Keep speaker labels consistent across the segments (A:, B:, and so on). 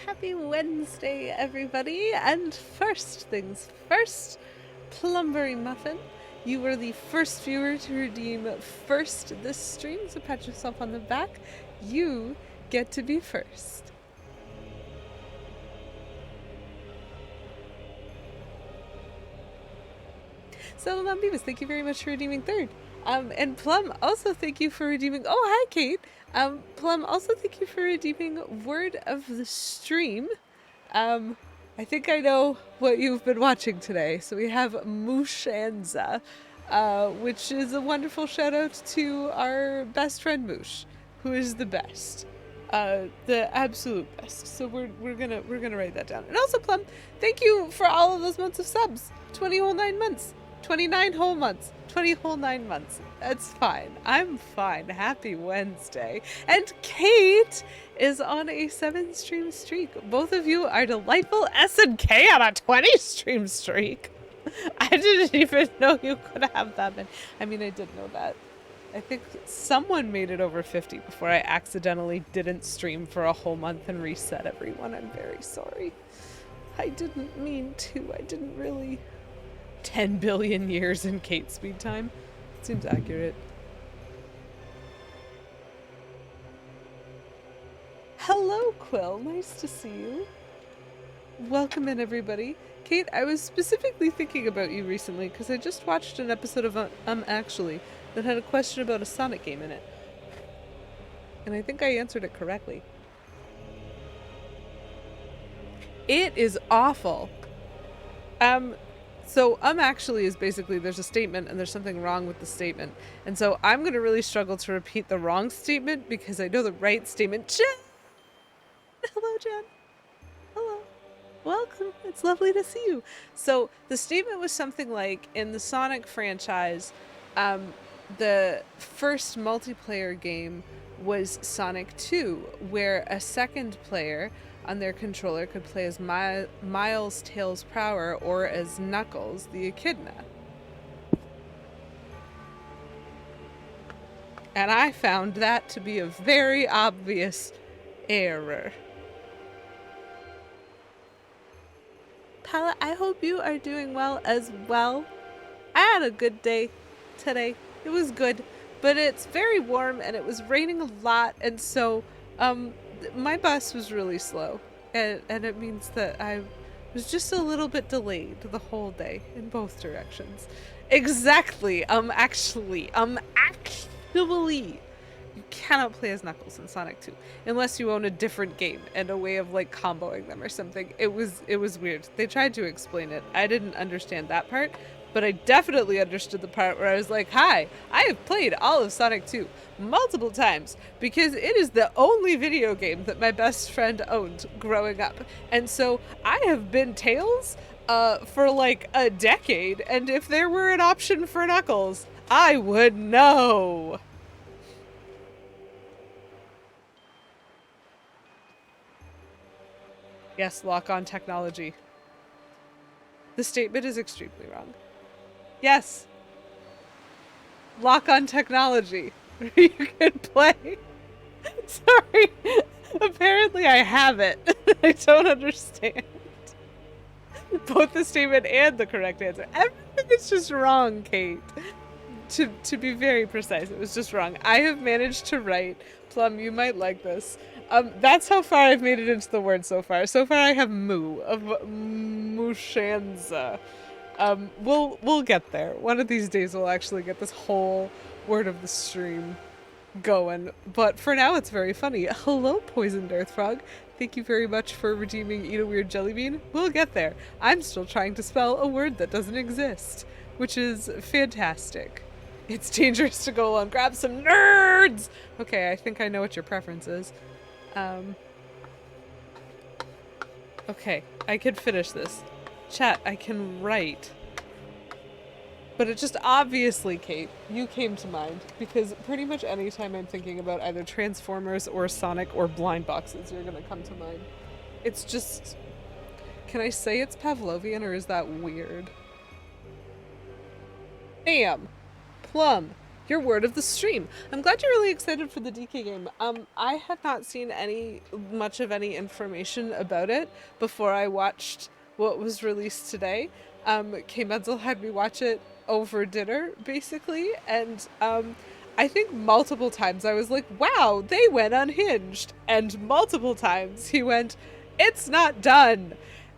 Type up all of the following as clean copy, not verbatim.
A: Happy Wednesday, everybody! And first things first, Plumberry Muffin, you were the first viewer to redeem first this stream, so pat yourself on the back. You get to be first. So, Beavis, thank you very much for redeeming third. And Plum, also thank you for redeeming. Oh, hi, Kate. Plum, also thank you for redeeming word of the stream. I think I know what you've been watching today. So we have Mooshanza, which is a wonderful shout out to our best friend Moosh, who is the best. The absolute best. So we're gonna write that down. And also, Plum, thank you for all of those months of subs. 20 whole 9 months. 29 whole months. 20 whole 9 months. That's fine. I'm fine. Happy Wednesday. And Kate is on a 7 stream streak. Both of you are delightful. S&K on a 20 stream streak. I didn't even know you could have that many. I mean, I did know that. I think someone made it over 50 before I accidentally didn't stream for a whole month and reset everyone. I'm very sorry. I didn't mean to. I didn't really. 10 billion years in Kate speed time. Seems accurate. Hello, Quill. Nice to see you. Welcome in, everybody. Kate, I was specifically thinking about you recently because I just watched an episode of Actually that had a question about a Sonic game in it. And I think I answered it correctly. It is awful. So, actually is basically there's a statement and there's something wrong with the statement. And so I'm going to really struggle to repeat the wrong statement because I know the right statement. Jen! Hello, Jen. Hello. Welcome. It's lovely to see you. So the statement was something like, in the Sonic franchise, the first multiplayer game was Sonic 2, where a second player on their controller could play as Miles Tails Prower or as Knuckles the Echidna. And I found that to be a very obvious error. Paula, I hope you are doing well as well. I had a good day today. It was good, but it's very warm and it was raining a lot, and so my bus was really slow, and it means that I was just a little bit delayed the whole day in both directions. Exactly. Actually, you cannot play as Knuckles in Sonic 2 unless you own a different game and a way of like comboing them or something. It was weird. They tried to explain it. I didn't understand that part, but I definitely understood the part where I was like, hi, I have played all of Sonic 2 multiple times because it is the only video game that my best friend owned growing up. And so I have been Tails for like a decade, and if there were an option for Knuckles, I would know. Yes, lock-on technology. The statement is extremely wrong. Yes. Lock-on technology. You can play. Sorry. Apparently I have it. I don't understand. Both the statement and the correct answer. Everything is just wrong, Kate. To be very precise, it was just wrong. I have managed to write, Plum, you might like this. That's how far I've made it into the word so far. So far I have moo, of Mooshanza. We'll get there. One of these days we'll actually get this whole word of the stream going. But for now it's very funny. Hello, Poisoned Earth Frog. Thank you very much for redeeming Eat a Weird Jelly Bean. We'll get there. I'm still trying to spell a word that doesn't exist, which is fantastic. It's dangerous to go alone. Grab some nerds! Okay, I think I know what your preference is. Okay, I can finish this. Chat, I can write. But it just obviously, Kate, you came to mind, because pretty much any time I'm thinking about either Transformers or Sonic or blind boxes, you're gonna come to mind. It's just... Can I say it's Pavlovian, or is that weird? Damn! Plum, your word of the stream. I'm glad you're really excited for the DK game. I had not seen much of any information about it before I watched what was released today. K Menzel had me watch it over dinner, basically, and I think multiple times I was like, wow, they went unhinged, and multiple times he went, it's not done,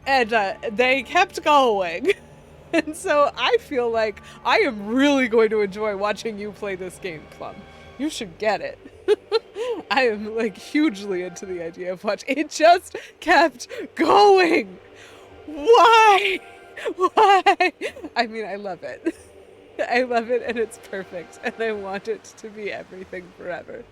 A: and they kept going. And so I feel like I am really going to enjoy watching you play this game, Plum. You should get it. I am like hugely into the idea of watching. It just kept going. Why? Why? I mean, I love it. I love it and it's perfect. And I want it to be everything forever.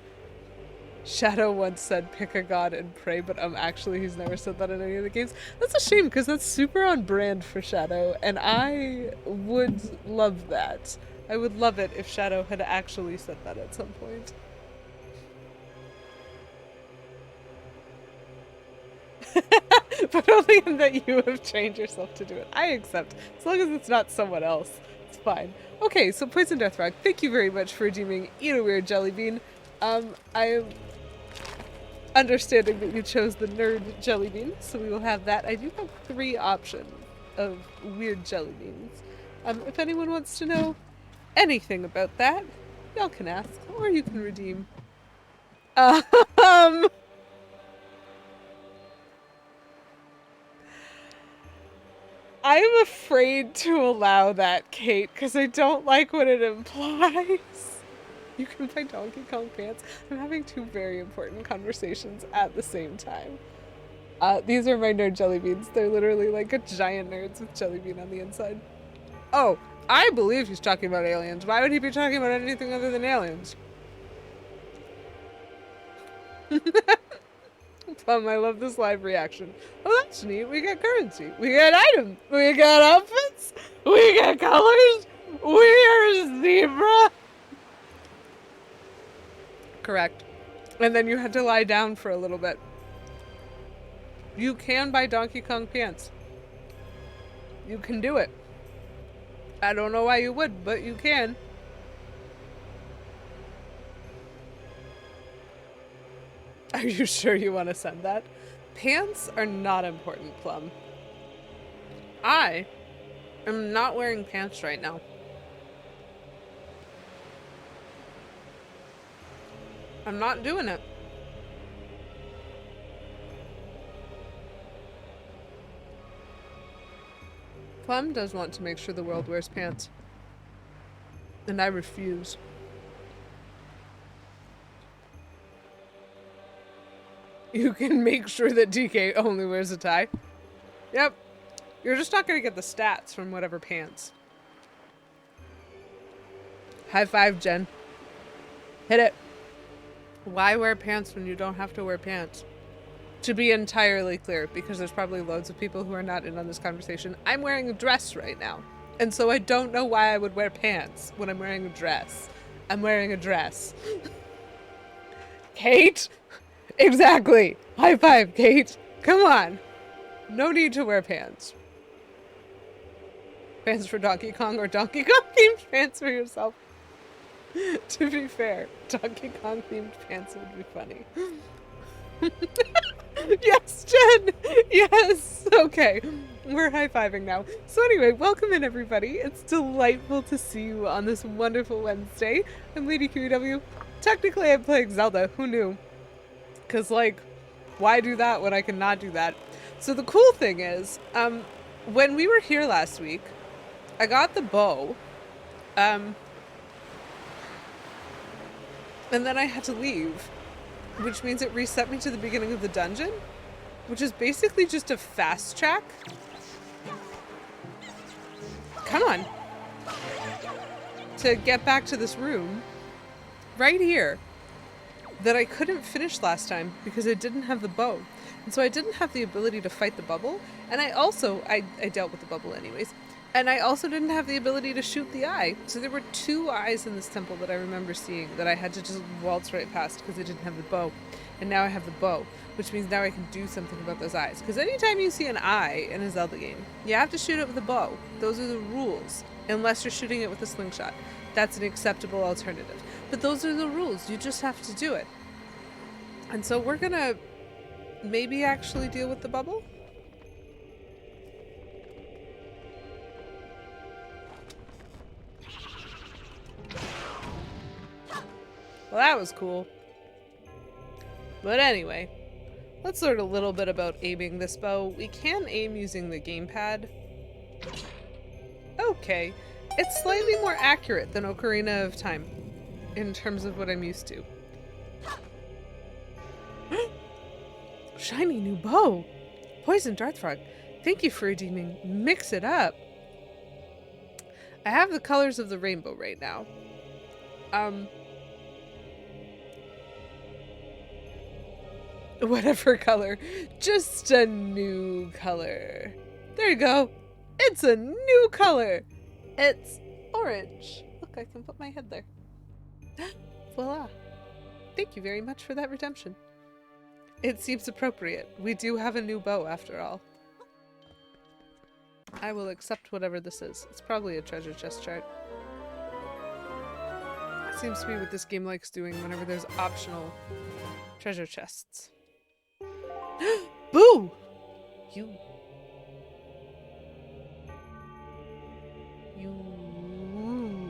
A: Shadow once said pick a god and pray, but actually he's never said that in any of the games. That's a shame because that's super on brand for Shadow, and I would love that. I would love it if Shadow had actually said that at some point. But only in that you have trained yourself to do it. I accept. As long as it's not someone else, it's fine. Okay, so Poison Death Rock, thank you very much for redeeming Eat a Weird Jelly Bean. I am understanding that you chose the nerd jelly bean, so we will have that. I do have 3 options of weird jelly beans. If anyone wants to know anything about that, y'all can ask, or you can redeem. I'm afraid to allow that, Kate, because I don't like what it implies. You can buy Donkey Kong pants. I'm having 2 very important conversations at the same time. These are my nerd jelly beans. They're literally like a giant nerds with jelly bean on the inside. Oh, I believe he's talking about aliens. Why would he be talking about anything other than aliens? Plum, I love this live reaction. Oh, that's neat. We get currency. We get items. We get outfits. We get colors. We are zebra. Correct. And then you had to lie down for a little bit. You can buy Donkey Kong pants. You can do it. I don't know why you would, but you can. Are you sure you want to send that? Pants are not important, Plum. I am not wearing pants right now. I'm not doing it. Plum does want to make sure the world wears pants. And I refuse. You can make sure that DK only wears a tie. Yep. You're just not gonna get the stats from whatever pants. High five, Jen. Hit it. Why wear pants when you don't have to wear pants? To be entirely clear, because there's probably loads of people who are not in on this conversation, I'm wearing a dress right now. And so I don't know why I would wear pants when I'm wearing a dress. I'm wearing a dress. Kate? Exactly. High five, Kate. Come on. No need to wear pants. Pants for Donkey Kong or Donkey Kong themed pants for yourself. To be fair, Donkey Kong themed pants would be funny. Yes, Jen! Yes! Okay, we're high-fiving now. So anyway, welcome in everybody. It's delightful to see you on this wonderful Wednesday. I'm Lady QEW. Technically, I'm playing Zelda. Who knew? Because, like, why do that when I can not do that? So the cool thing is, when we were here last week, I got the bow, and then I had to leave, which means it reset me to the beginning of the dungeon, which is basically just a fast track. Come on. To get back to this room, right here, that I couldn't finish last time because I didn't have the bow. And so I didn't have the ability to fight the bubble, and I also, I dealt with the bubble anyways, and I also didn't have the ability to shoot the eye. So there were 2 eyes in this temple that I remember seeing that I had to just waltz right past because I didn't have the bow. And now I have the bow, which means now I can do something about those eyes. Because anytime you see an eye in a Zelda game, you have to shoot it with a bow. Those are the rules, unless you're shooting it with a slingshot. that's an acceptable alternative. But those are the rules. You just have to do it. And so we're gonna maybe actually deal with the bubble. Well, that was cool. But anyway, let's learn a little bit about aiming this bow. We can aim using the gamepad. Okay. It's slightly more accurate than Ocarina of Time in terms of what I'm used to. Shiny new bow! Poison Dart Frog. Thank you for redeeming. Mix it up. I have the colors of the rainbow right now. Whatever color. Just a new color. There you go. It's a new color. It's orange. Look, I can put my head there. Voila. Thank you very much for that redemption. It seems appropriate. We do have a new bow after all. I will accept whatever this is. It's probably a treasure chest chart. Seems to be what this game likes doing whenever there's optional treasure chests. Boo! You.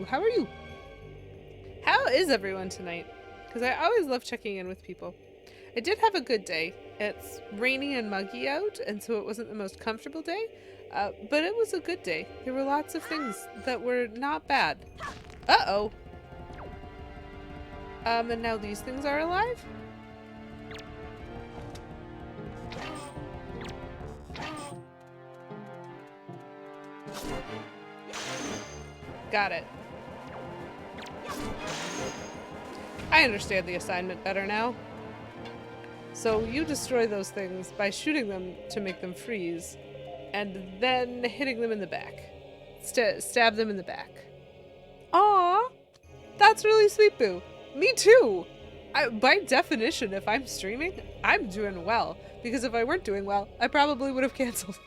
A: How are you? How is everyone tonight? Because I always love checking in with people. I did have a good day. It's rainy and muggy out, and so it wasn't the most comfortable day, but it was a good day. There were lots of things that were not bad. Uh-oh. And now these things are alive? Got it. I understand the assignment better now. So you destroy those things by shooting them to make them freeze, and then hitting them in the back. Stab them in the back. Aww! That's really sweet, Boo. Me too! By definition, if I'm streaming, I'm doing well. Because if I weren't doing well, I probably would have canceled.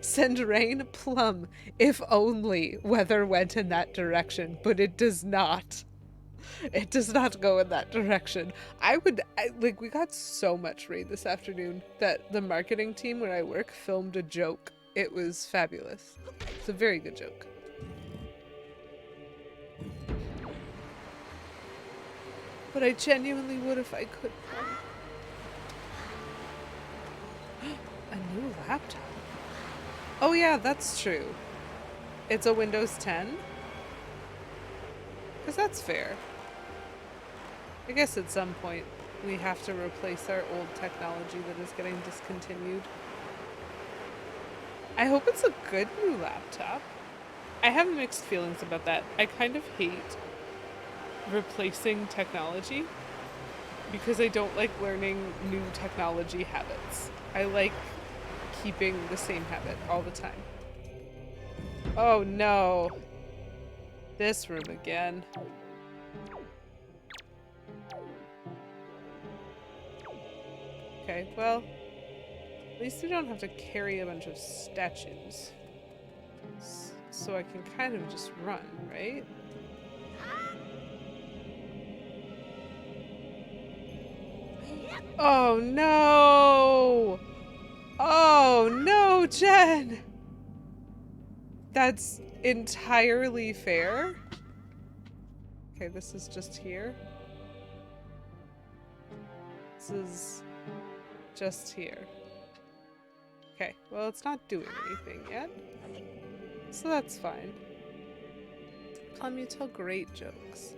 A: Send rain, Plum. If only weather went in that direction, but it does not. It does not go in that direction. Like, we got so much rain this afternoon that the marketing team where I work filmed a joke. It was fabulous. It's a very good joke. But I genuinely would if I could. A new laptop? Oh yeah, that's true. It's a Windows 10? Because that's fair. I guess at some point we have to replace our old technology that is getting discontinued. I hope it's a good new laptop. I have mixed feelings about that. I kind of hate replacing technology because I don't like learning new technology habits. I like keeping the same habit all the time. Oh no. This room again. Okay, well, at least we don't have to carry a bunch of statues. So I can kind of just run, right? Oh no! Oh no, Jen! That's entirely fair. Okay, this is just here. This is just here. Okay, well, it's not doing anything yet. So that's fine. Plum, you tell great jokes.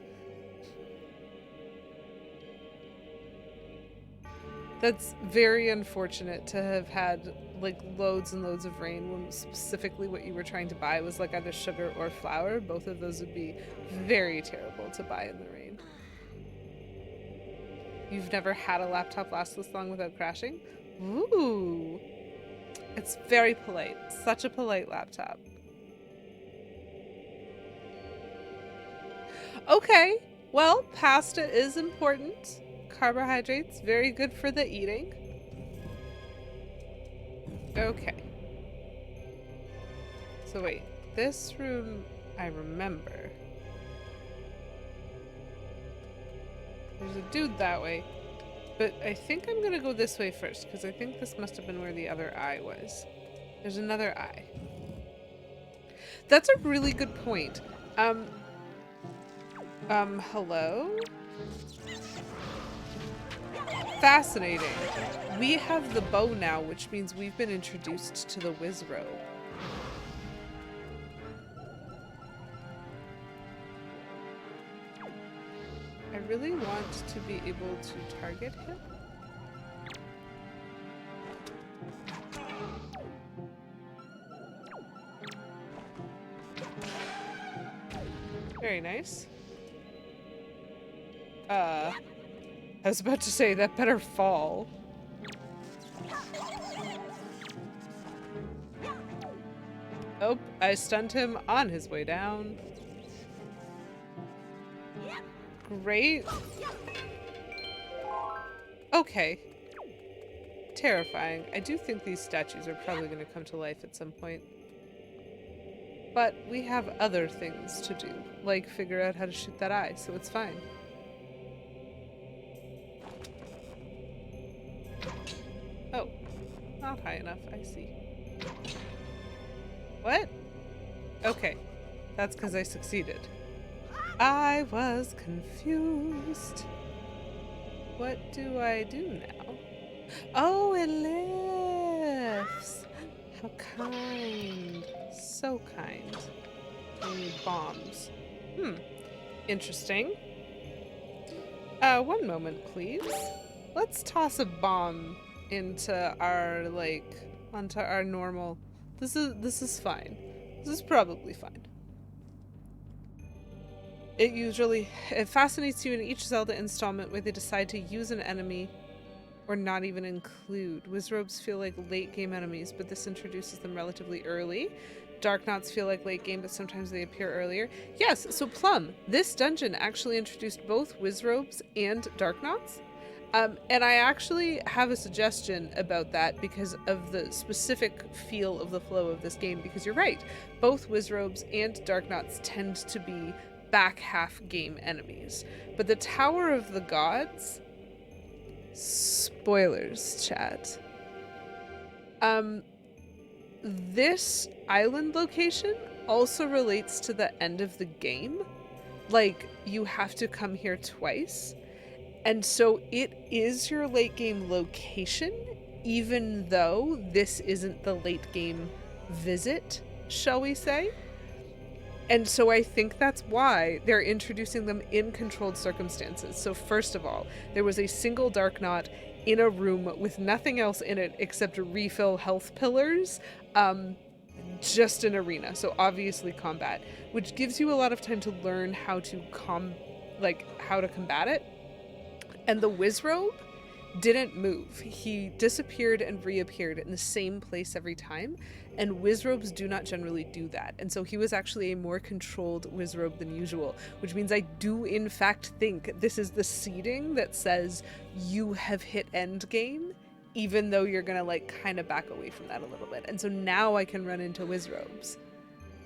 A: That's very unfortunate to have had like loads and loads of rain when specifically what you were trying to buy was like either sugar or flour. Both of those would be very terrible to buy in the rain. You've never had a laptop last this long without crashing? Ooh. It's very polite. Such a polite laptop. Okay. Well, pasta is important. Carbohydrates, very good for the eating. Okay. So wait, this room I remember. There's a dude that way. But I think I'm gonna go this way first, because I think this must have been where the other eye was. There's another eye. That's a really good point. Hello? Fascinating. We have the bow now, which means we've been introduced to the Wizrobe. I really want to be able to target him. Very nice. I was about to say that better fall. Oh, I stunned him on his way down. Great. Okay. Terrifying. I do think these statues are probably going to come to life at some point. But we have other things to do, like figure out how to shoot that eye, so it's fine. Oh, not high enough, I see. What? Okay, that's because I succeeded. I was confused. What do I do now? Oh, it lifts! How kind. So kind. I need bombs. Interesting. One moment, please. Let's toss a bomb into our, onto our normal... This is fine. This is probably fine. It fascinates you in each Zelda installment where they decide to use an enemy or not even include. Wizrobes feel like late game enemies, but this introduces them relatively early. Darknots feel like late game, but sometimes they appear earlier. Yes, so Plum, this dungeon actually introduced both Wizrobes and Darknots. And I actually have a suggestion about that because of the specific feel of the flow of this game, because you're right. Both Wizrobes and Darknots tend to be back half game enemies. But the Tower of the Gods... Spoilers, chat. This island location also relates to the end of the game. Like, you have to come here twice. And so it is your late game location, even though this isn't the late game visit, shall we say. And so I think that's why they're introducing them in controlled circumstances. So first of all, there was a single Darknot in a room with nothing else in it except refill health pillars, just an arena. So obviously combat, which gives you a lot of time to learn how to combat it. And the Wizrobe didn't move. He disappeared and reappeared in the same place every time, and Wizrobes do not generally do that. And so he was actually a more controlled Wizrobe than usual, which means I do in fact think this is the seeding that says you have hit end game, even though you're gonna kind of back away from that a little bit. And so now I can run into Wizrobes.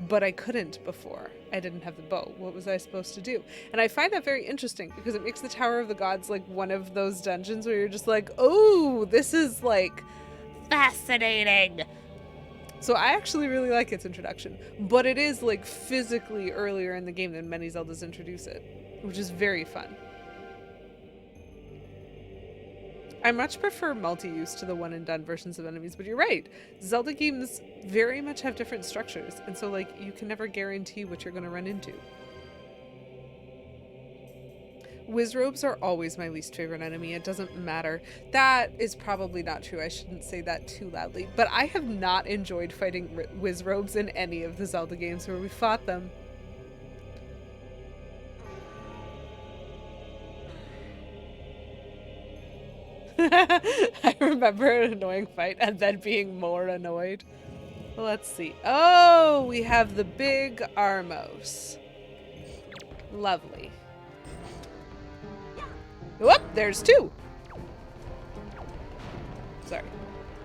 A: But I couldn't before. I didn't have the bow. What was I supposed to do? And I find that very interesting because it makes the Tower of the Gods one of those dungeons where you're just like, oh, this is fascinating. So I actually really like its introduction, but it is physically earlier in the game than many Zeldas introduce it, which is very fun. I much prefer multi-use to the one and done versions of enemies, but you're right. Zelda games very much have different structures, and so you can never guarantee what you're going to run into. Wizrobes are always my least favorite enemy. It doesn't matter. That is probably not true. I shouldn't say that too loudly, but I have not enjoyed fighting Wizrobes in any of the Zelda games where we fought them. I remember an annoying fight and then being more annoyed. Let's see. Oh, we have the big Armos. Lovely. Whoop, there's two. Sorry.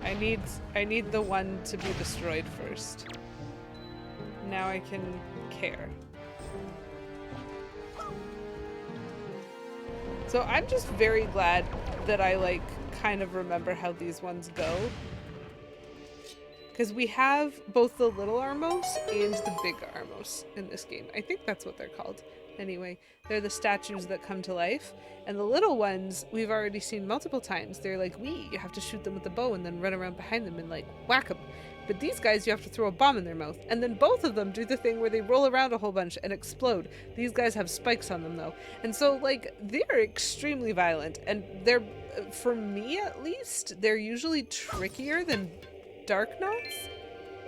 A: I need the one to be destroyed first. Now I can care. So I'm just very glad that I, like, kind of remember how these ones go. Because we have both the little Armos and the big Armos in this game. I think that's what they're called. Anyway, they're the statues that come to life. And the little ones, we've already seen multiple times. They're like, you have to shoot them with a bow and then run around behind them and, like, whack them. But these guys, you have to throw a bomb in their mouth. And then both of them do the thing where they roll around a whole bunch and explode. These guys have spikes on them, though. And so, like, they're extremely violent. And they're, for me at least, they're usually trickier than Dark Knots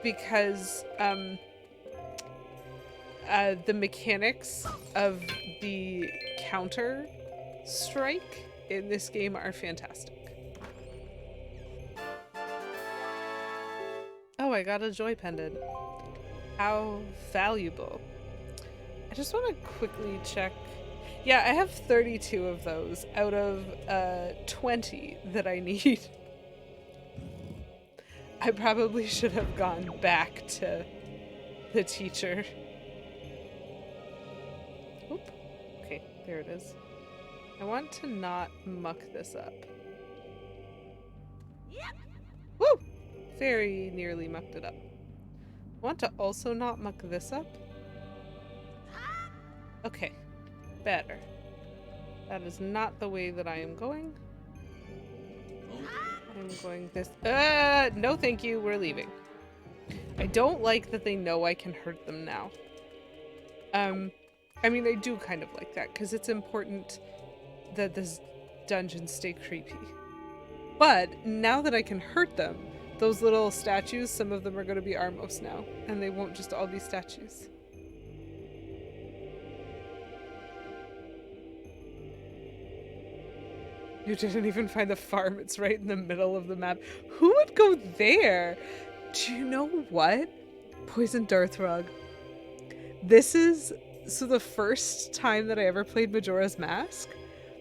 A: because the mechanics of the counter strike in this game are fantastic. Oh, I got a joy pendant. How valuable. I just want to quickly check. Yeah, I have 32 of those out of 20 that I need. I probably should have gone back to the teacher. Oop. Okay, there it is. I want to not muck this up. Yep. Woo! Very nearly mucked it up. I want to also not muck this up. Okay, better. That is not the way that I am going. I'm going this. No thank you, we're leaving. I don't like that they know I can hurt them now. I mean, I do kind of like that, because it's important that this dungeon stay creepy. But now that I can hurt them, those little statues, some of them are going to be Armos now, and they won't just all be statues. You didn't even find the farm, it's right in the middle of the map. Who would go there? Do you know what? Poison Darthrog. This is, so the first time that I ever played Majora's Mask,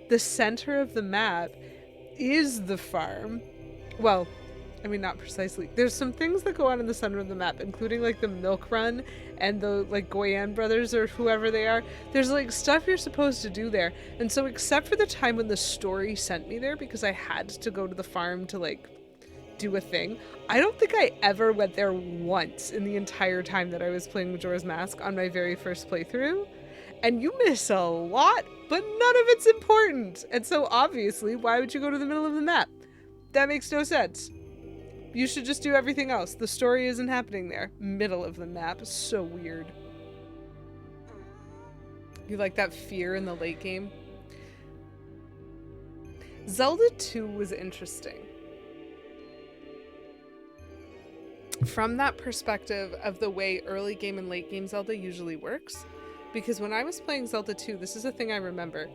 A: the center of the map is the farm. Well, I mean, not precisely. There's some things that go on in the center of the map, including, like, the Milk Run and the, like, Gohdan brothers or whoever they are. There's, like, stuff you're supposed to do there. And so except for the time when the story sent me there because I had to go to the farm to, like, do a thing, I don't think I ever went there once in the entire time that I was playing Majora's Mask on my very first playthrough. And you miss a lot, but none of it's important. And so obviously, why would you go to the middle of the map? That makes no sense. You should just do everything else. The story isn't happening there. Middle of the map. So weird. You like that fear in the late game? Zelda 2 was interesting. From that perspective of the way early game and late game Zelda usually works. Because when I was playing Zelda 2, this is a thing I remember.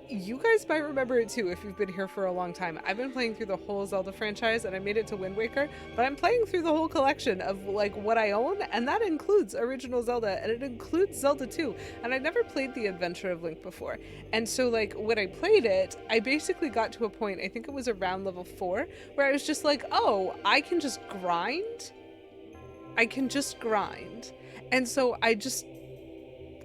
A: You guys might remember it too if you've been here for a long time. I've been playing through the whole Zelda franchise and I made it to Windwaker, but I'm playing through the whole collection of, like, what I own, and that includes original Zelda and it includes Zelda 2. And I never played The Adventure of Link before. And so, like, when I played it, I basically got to a point, I think it was around level 4, where I was just like, oh, I can just grind? I can just grind. And so I just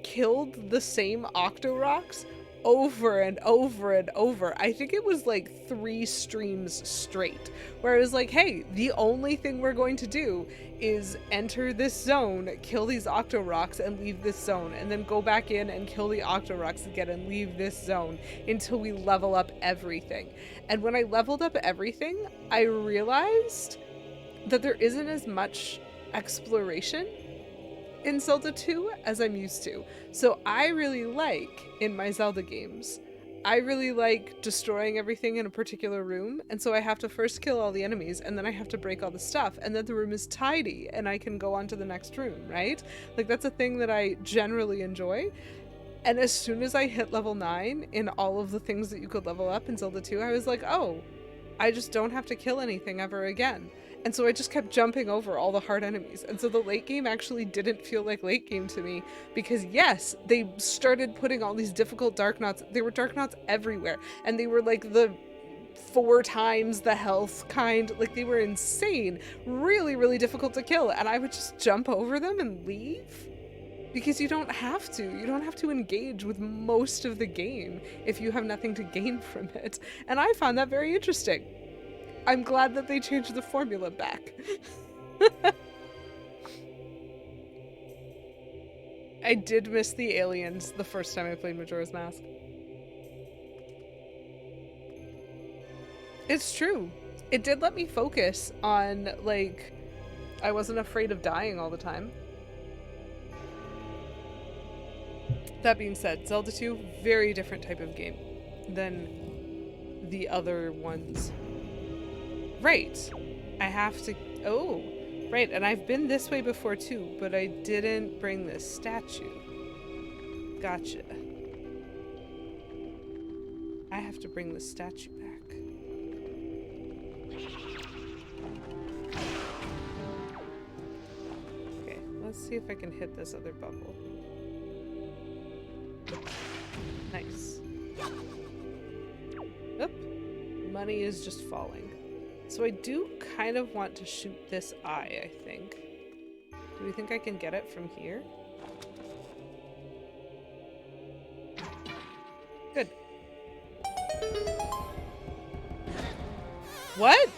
A: killed the same Octorocks over and over and over. I think it was like 3 streams straight where I was like, hey, the only thing we're going to do is enter this zone, kill these Octorocks and leave this zone, and then go back in and kill the Octorocks again and leave this zone until we level up everything. And when I leveled up everything, I realized that there isn't as much exploration in Zelda 2 as I'm used to. So I really like, in my Zelda games, I really like destroying everything in a particular room, and so I have to first kill all the enemies, and then I have to break all the stuff, and then the room is tidy, and I can go on to the next room, right? Like, that's a thing that I generally enjoy. And as soon as I hit level 9 in all of the things that you could level up in Zelda 2, I was like, oh, I just don't have to kill anything ever again. And so I just kept jumping over all the hard enemies. And so the late game actually didn't feel like late game to me because, yes, they started putting all these difficult Dark Knots. There were Dark Knots everywhere. And they were like the 4 times the health kind. Like, they were insane. Really, really difficult to kill. And I would just jump over them and leave Because you don't have to. You don't have to engage with most of the game if you have nothing to gain from it. And I found that very interesting. I'm glad that they changed the formula back. I did miss the aliens the first time I played Majora's Mask. It's true. It did let me focus on, like, I wasn't afraid of dying all the time. That being said, Zelda 2, very different type of game than the other ones. Right. I have to... Oh, right. And I've been this way before too, but I didn't bring this statue. Gotcha. I have to bring the statue back. Okay, let's see if I can hit this other bubble. Nice. Oop. Money is just falling. So I do kind of want to shoot this eye, I think. Do we think I can get it from here? Good. What?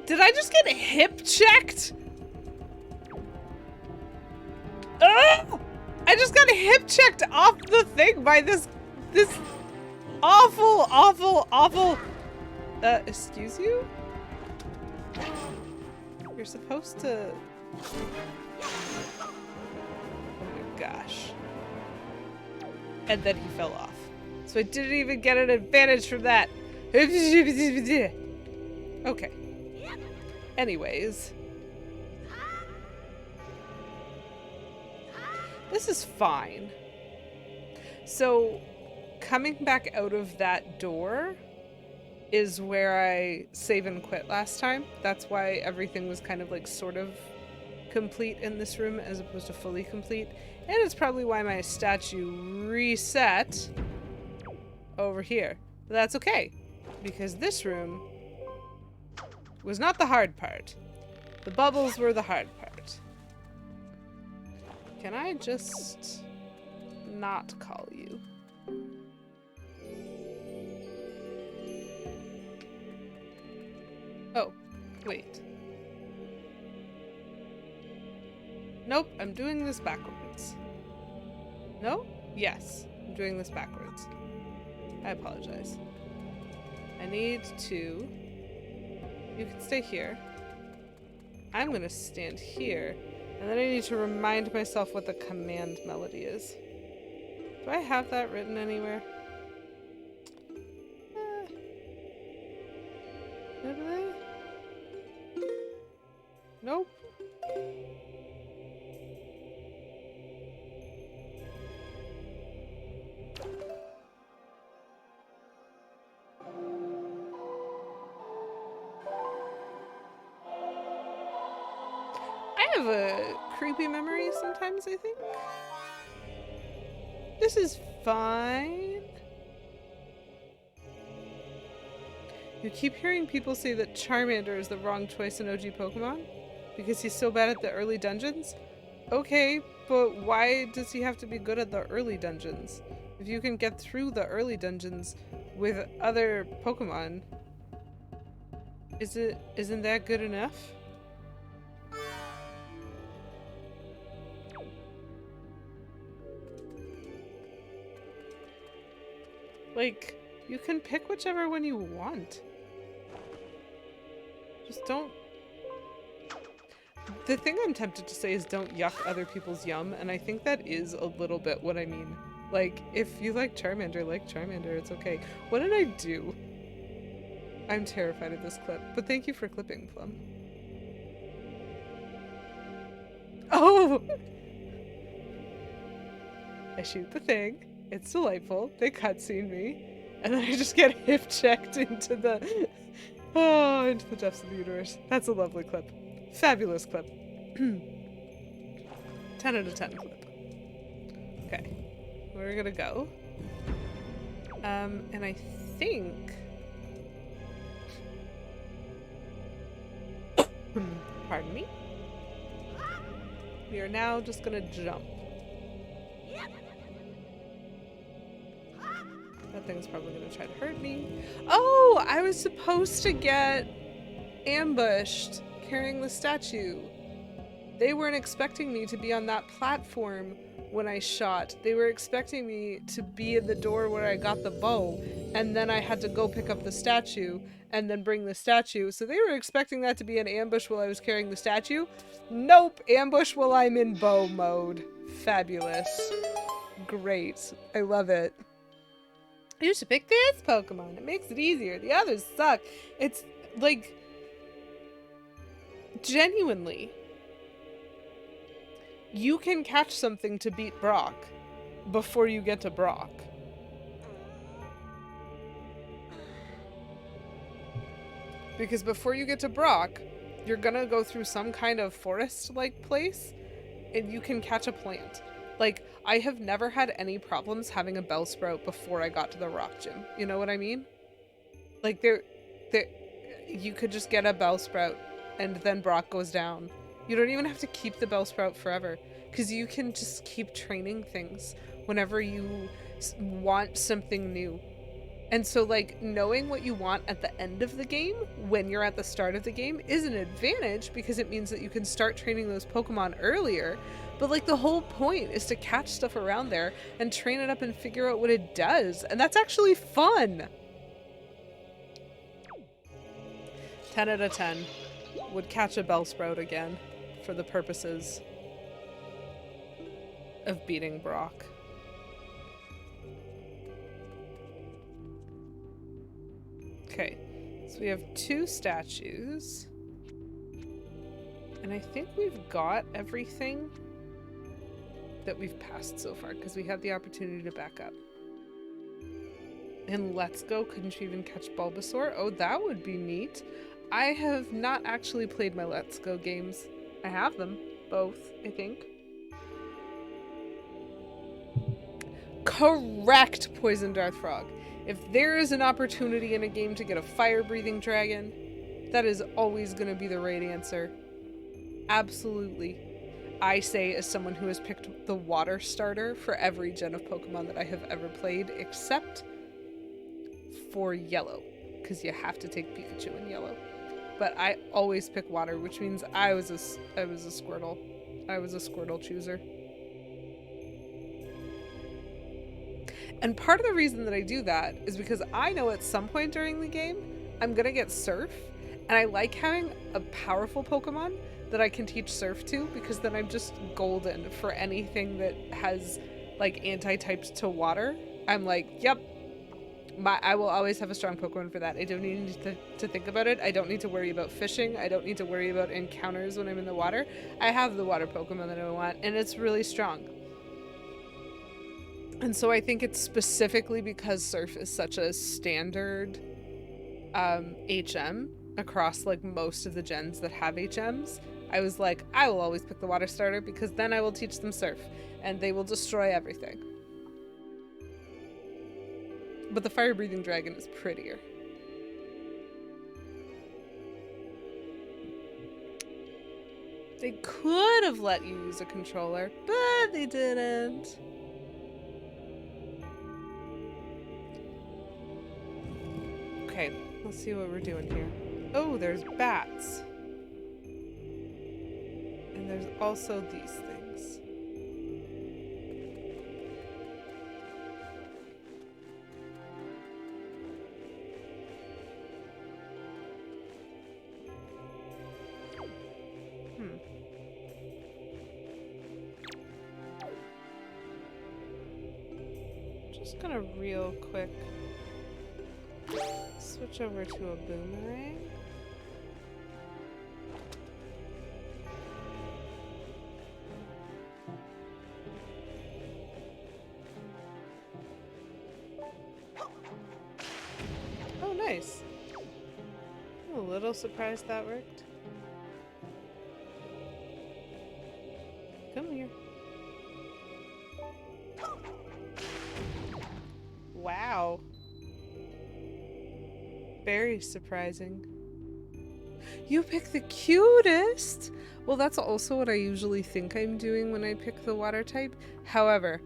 A: Did I just get hip checked? Oh! I just got hip checked off the thing by this awful, excuse you? You're supposed to... Oh my gosh. And then he fell off. So I didn't even get an advantage from that. Okay. Anyways. This is fine. So, coming back out of that door is where I save and quit last time. That's why everything was kind of like sort of complete in this room as opposed to fully complete. And it's probably why my statue reset over here. But that's okay, because this room was not the hard part. The bubbles were the hard part. Can I just not call you? Oh, wait. Nope, I'm doing this backwards. No? Yes, I'm doing this backwards. I apologize. I need to... You can stay here. I'm gonna stand here. And then I need to remind myself what the command melody is. Do I have that written anywhere? Nope. I have a creepy memory sometimes, I think. This is fine. You keep hearing people say that Charmander is the wrong choice in OG Pokemon because he's so bad at the early dungeons. Okay, but why does he have to be good at the early dungeons? If you can get through the early dungeons with other Pokemon, isn't that good enough? Like, you can pick whichever one you want. Just don't... The thing I'm tempted to say is don't yuck other people's yum, and I think that is a little bit what I mean. Like, if you like Charmander, it's okay. What did I do? I'm terrified of this clip, but thank you for clipping, Plum. Oh! I shoot the thing. It's delightful. They cutscene me, and then I just get hip checked into the into the depths of the universe. That's a lovely clip. Fabulous clip. 10 out of 10 clip. Okay, we're gonna go. And I think. Pardon me. We are now just gonna jump. That thing's probably gonna try to hurt me. Oh, I was supposed to get ambushed carrying the statue. They weren't expecting me to be on that platform when I shot. They were expecting me to be in the door where I got the bow, and then I had to go pick up the statue and then bring the statue. So they were expecting that to be an ambush while I was carrying the statue. Nope, ambush while I'm in bow mode. Fabulous. Great. I love it. You should pick this Pokemon. It makes it easier. The others suck. It's like, genuinely, you can catch something to beat Brock before you get to Brock. Because before you get to Brock, you're gonna go through some kind of forest-like place, and you can catch a plant. Like, I have never had any problems having a Bellsprout before I got to the rock gym. You know what I mean? Like, you could just get a Bellsprout, and then Brock goes down. You don't even have to keep the Bellsprout forever, because you can just keep training things whenever you want something new. And so, like, knowing what you want at the end of the game, when you're at the start of the game, is an advantage, because it means that you can start training those Pokemon earlier. But, like, the whole point is to catch stuff around there and train it up and figure out what it does. And that's actually fun! 10 out of 10. Would catch a Bellsprout again for the purposes of beating Brock. Okay, so we have 2 statues. And I think we've got everything that we've passed so far, because we had the opportunity to back up. And Let's Go, couldn't you even catch Bulbasaur? Oh, that would be neat. I have not actually played my Let's Go games. I have them, both, I think. Correct, Poison Dart Frog. If there is an opportunity in a game to get a fire-breathing dragon, that is always going to be the right answer. Absolutely. I say as someone who has picked the water starter for every gen of Pokemon that I have ever played, except for yellow, because you have to take Pikachu in yellow. But I always pick water, which means I was a Squirtle. I was a Squirtle chooser. And part of the reason that I do that is because I know at some point during the game, I'm gonna get Surf, and I like having a powerful Pokemon that I can teach Surf to, because then I'm just golden for anything that has, like, anti-types to water. I'm like, yep, I will always have a strong Pokemon for that. I don't need to think about it. I don't need to worry about fishing. I don't need to worry about encounters when I'm in the water. I have the water Pokemon that I want, and it's really strong. And so I think it's specifically because Surf is such a standard HM across, like, most of the gens that have HMs. I was like, I will always pick the water starter, because then I will teach them Surf and they will destroy everything. But the fire-breathing dragon is prettier. They could have let you use a controller, but they didn't. Okay, let's see what we're doing here. Oh, there's bats. And there's also these things. Just gonna real quick switch over to a boomerang. Oh, nice. I'm a little surprised that worked. Come here. Wow. Very surprising. You pick the cutest! Well, that's also what I usually think I'm doing when I pick the water type. However,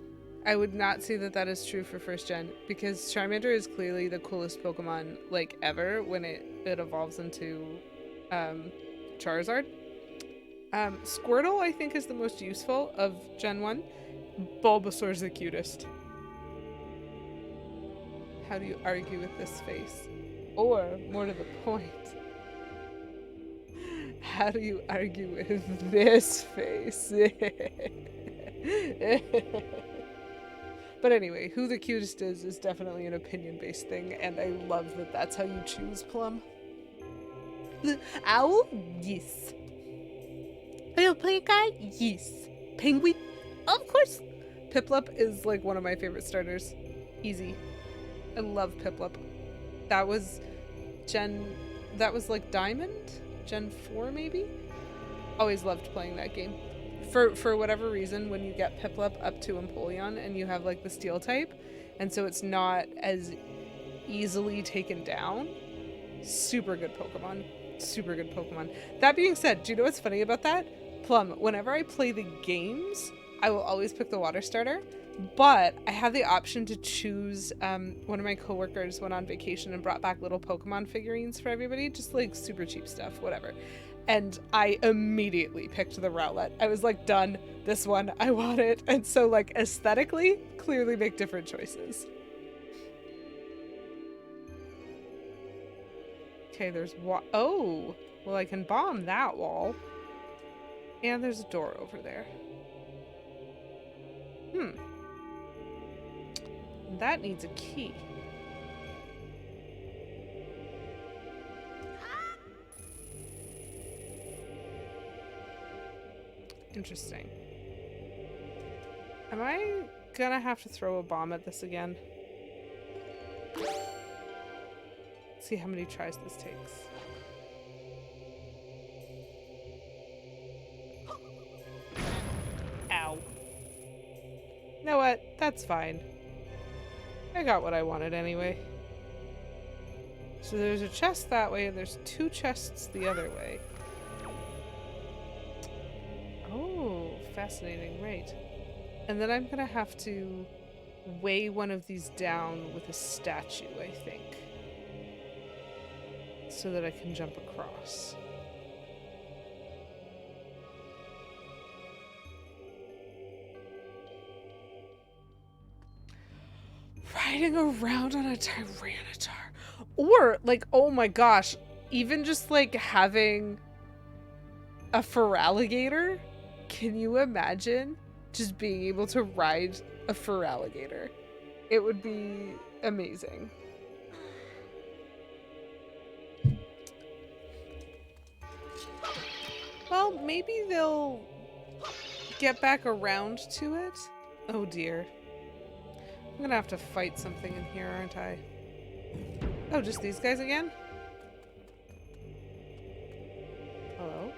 A: I would not say that that is true for first gen, because Charmander is clearly the coolest Pokemon, like, ever when it evolves into Charizard. Squirtle, I think, is the most useful of Gen 1. Bulbasaur's the cutest. How do you argue with this face? Or, more to the point, how do you argue with this face? But anyway, who the cutest is definitely an opinion-based thing, and I love that that's how you choose, Plum. Owl? Yes. Little play guy? Yes. Penguin? Of course. Piplup is like one of my favorite starters. Easy. I love Piplup. That was like Diamond? Gen 4 maybe? Always loved playing that game. For whatever reason, when you get Piplup up to Empoleon and you have like the Steel type, and so it's not as easily taken down, super good Pokemon. Super good Pokemon. That being said, do you know what's funny about that? Plum, whenever I play the games, I will always pick the water starter, but I have the option to choose. One of my coworkers went on vacation and brought back little Pokemon figurines for everybody, just like super cheap stuff, whatever. And I immediately picked the Rowlet. I was like, done, this one, I want it. And so like aesthetically, clearly make different choices. Okay, there's oh, well, I can bomb that wall. And there's a door over there. That needs a key. Interesting. Am I gonna have to throw a bomb at this again? Let's see how many tries this takes. Ow. You know what? That's fine. I got what I wanted anyway. So there's a chest that way, and there's 2 chests the other way. Oh, fascinating, right. And then I'm gonna have to weigh one of these down with a statue, I think. So that I can jump across. Riding around on a Tyranitar. Or, like, oh my gosh, even just, like, having a Feraligatr? Can you imagine just being able to ride a Feraligatr? It would be amazing. Well, maybe they'll get back around to it. Oh dear. I'm gonna have to fight something in here, aren't I? Oh, just these guys again? Hello?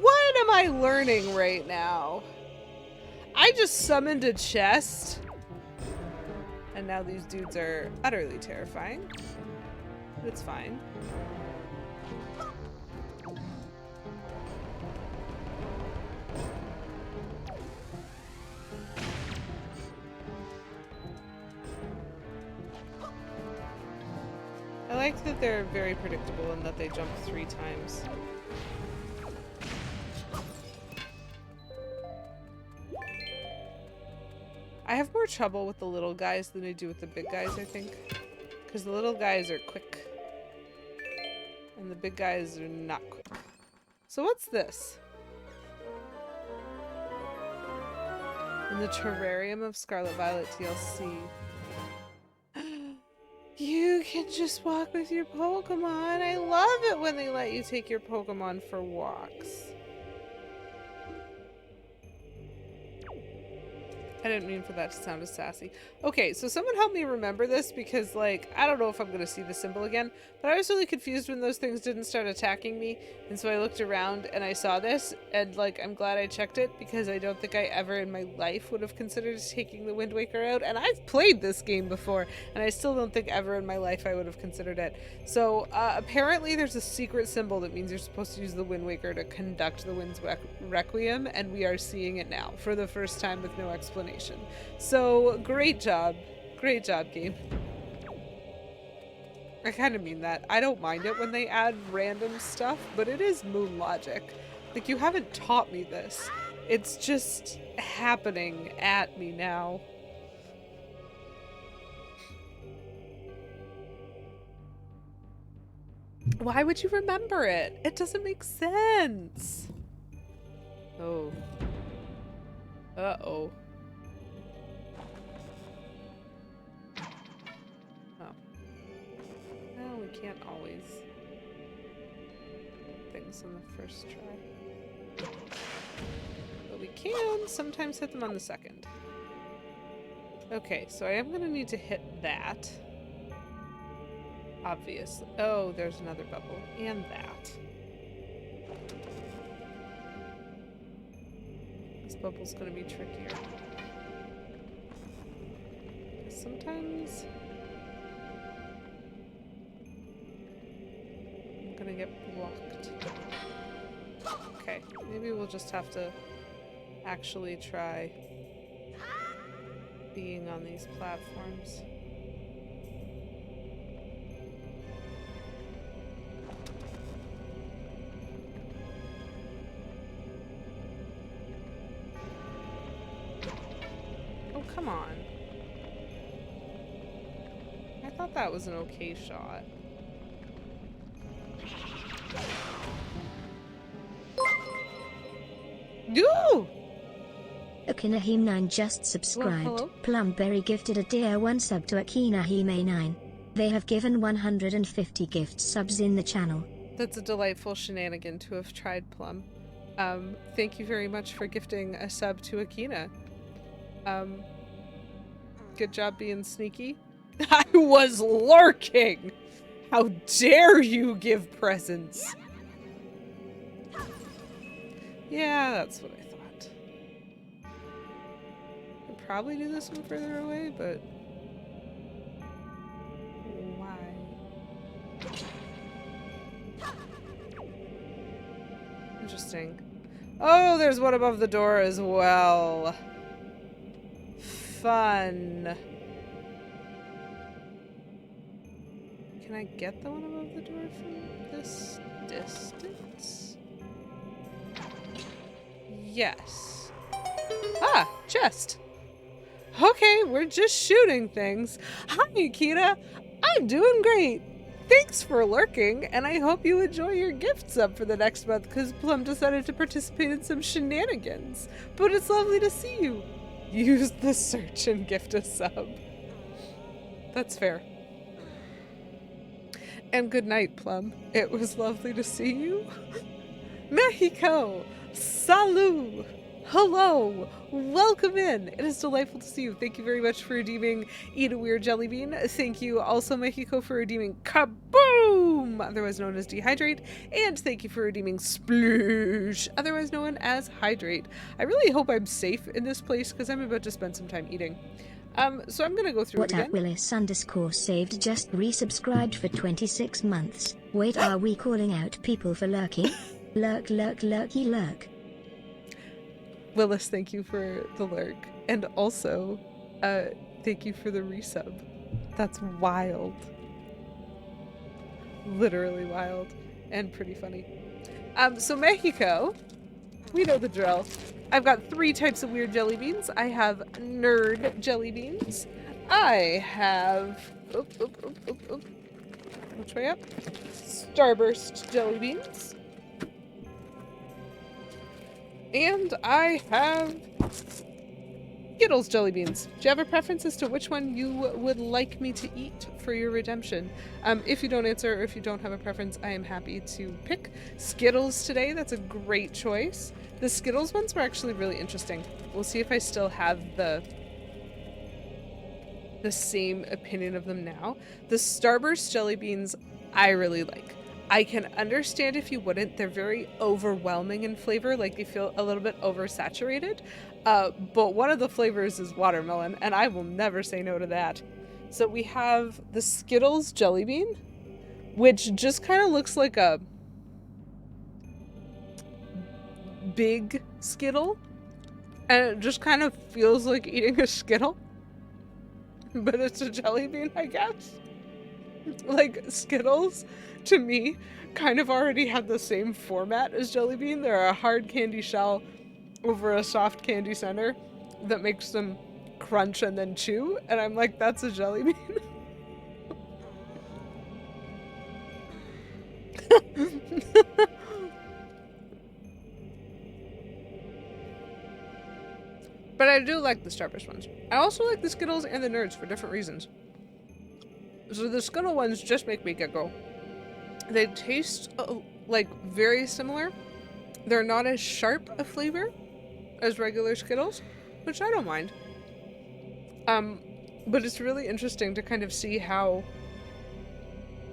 A: What am I learning right now? I just summoned a chest. And now these dudes are utterly terrifying. But it's fine. I like that they're very predictable and that they jump 3 times. I have more trouble with the little guys than I do with the big guys, I think. Because the little guys are quick. And the big guys are not quick. So what's this? In the Terrarium of Scarlet Violet DLC. You can just walk with your Pokemon. I love it when they let you take your Pokemon for walks. I didn't mean for that to sound as sassy. Okay, so someone help me remember this because, like, I don't know if I'm going to see the symbol again, but I was really confused when those things didn't start attacking me, and so I looked around and I saw this, and, like, I'm glad I checked it because I don't think I ever in my life would have considered taking the Wind Waker out, and I've played this game before, and I still don't think ever in my life I would have considered it. So, apparently there's a secret symbol that means you're supposed to use the Wind Waker to conduct the Wind's Requiem, and we are seeing it now for the first time with no explanation. So, great job. Great job, game. I kind of mean that. I don't mind it when they add random stuff, but it is moon logic. Like, you haven't taught me this. It's just happening at me now. Why would you remember it? It doesn't make sense. Oh. Uh-oh. Can't always hit things on the first try. But we can sometimes hit them on the second. Okay, so I am going to need to hit that. Obviously. Oh, there's another bubble. And that. This bubble's going to be trickier. Sometimes gonna get blocked. Okay, maybe we'll just have to actually try being on these platforms. Oh, come on. I thought that was an okay shot. No!
B: Akinahime9 just subscribed.
A: Well,
B: Plumberry gifted a tier 1 sub to Akinahime9. They have given 150 gift subs in the channel.
A: That's a delightful shenanigan to have tried, Plum. Thank you very much for gifting a sub to Akina. Good job being sneaky. I was lurking! How dare you give presents! Yeah, that's what I thought. Could probably do this one further away, but why? Interesting. Oh, there's one above the door as well. Fun. Can I get the one above the door from this distance? Yes. Ah, chest. Okay, we're just shooting things. Hi, Akita. I'm doing great. Thanks for lurking, and I hope you enjoy your gift sub for the next month because Plum decided to participate in some shenanigans. But it's lovely to see you. Use the search and gift a sub. That's fair. And good night, Plum. It was lovely to see you. Mexico! Salut! Hello! Welcome in! It is delightful to see you. Thank you very much for redeeming Eat a Weird Jelly Bean. Thank you also, Mexico, for redeeming Kaboom! Otherwise known as Dehydrate. And thank you for redeeming Sploosh! Otherwise known as Hydrate. I really hope I'm safe in this place because I'm about to spend some time eating. So I'm gonna go through it again.
B: What up, Willis_saved just resubscribed for 26 months. Wait, are we calling out people for lurking? Lurk, lurk, lurky, lurk.
A: Willis, thank you for the lurk. And also, thank you for the resub. That's wild. Literally wild. And pretty funny. So Mexico, we know the drill. I've got 3 types of weird jelly beans. I have nerd jelly beans. I have... Which way up? Starburst jelly beans. And I have Skittles jelly beans. Do you have a preference as to which one you would like me to eat for your redemption? If you don't answer or if you don't have a preference, I am happy to pick Skittles today. That's a great choice. The Skittles ones were actually really interesting. We'll see if I still have the same opinion of them now. The Starburst jelly beans I really like. I can understand if you wouldn't. They're very overwhelming in flavor, like they feel a little bit oversaturated. But one of the flavors is watermelon, and I will never say no to that. So we have the Skittles jelly bean, which just kind of looks like a big Skittle, and it just kind of feels like eating a Skittle, but it's a jelly bean, I guess. Like, Skittles, to me, kind of already have the same format as jelly bean. They're a hard candy shell over a soft candy center that makes them crunch and then chew, and I'm like, that's a jelly bean. But I do like the Starburst ones. I also like the Skittles and the Nerds for different reasons. So the Skittle ones just make me giggle. They taste like very similar. They're not as sharp a flavor as regular Skittles, which I don't mind. But it's really interesting to kind of see how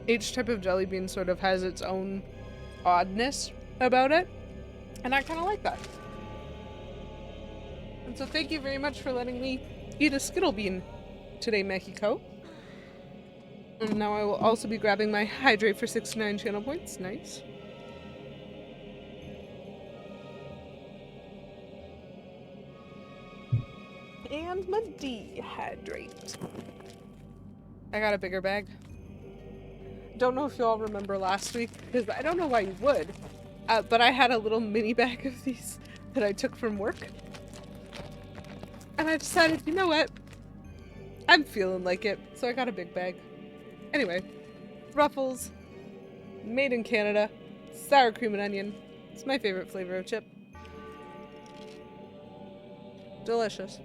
A: each type of jelly bean sort of has its own oddness about it, and I kind of like that. And so thank you very much for letting me eat a Skittle bean today, Mexico. And now I will also be grabbing my Hydrate for 69 channel points. Nice. And my Dehydrate. I got a bigger bag. Don't know if you all remember last week, because I don't know why you would, but I had a little mini bag of these that I took from work. And I decided, you know what? I'm feeling like it, so I got a big bag. Anyway, Ruffles, made in Canada, sour cream and onion. It's my favorite flavor of chip. Delicious.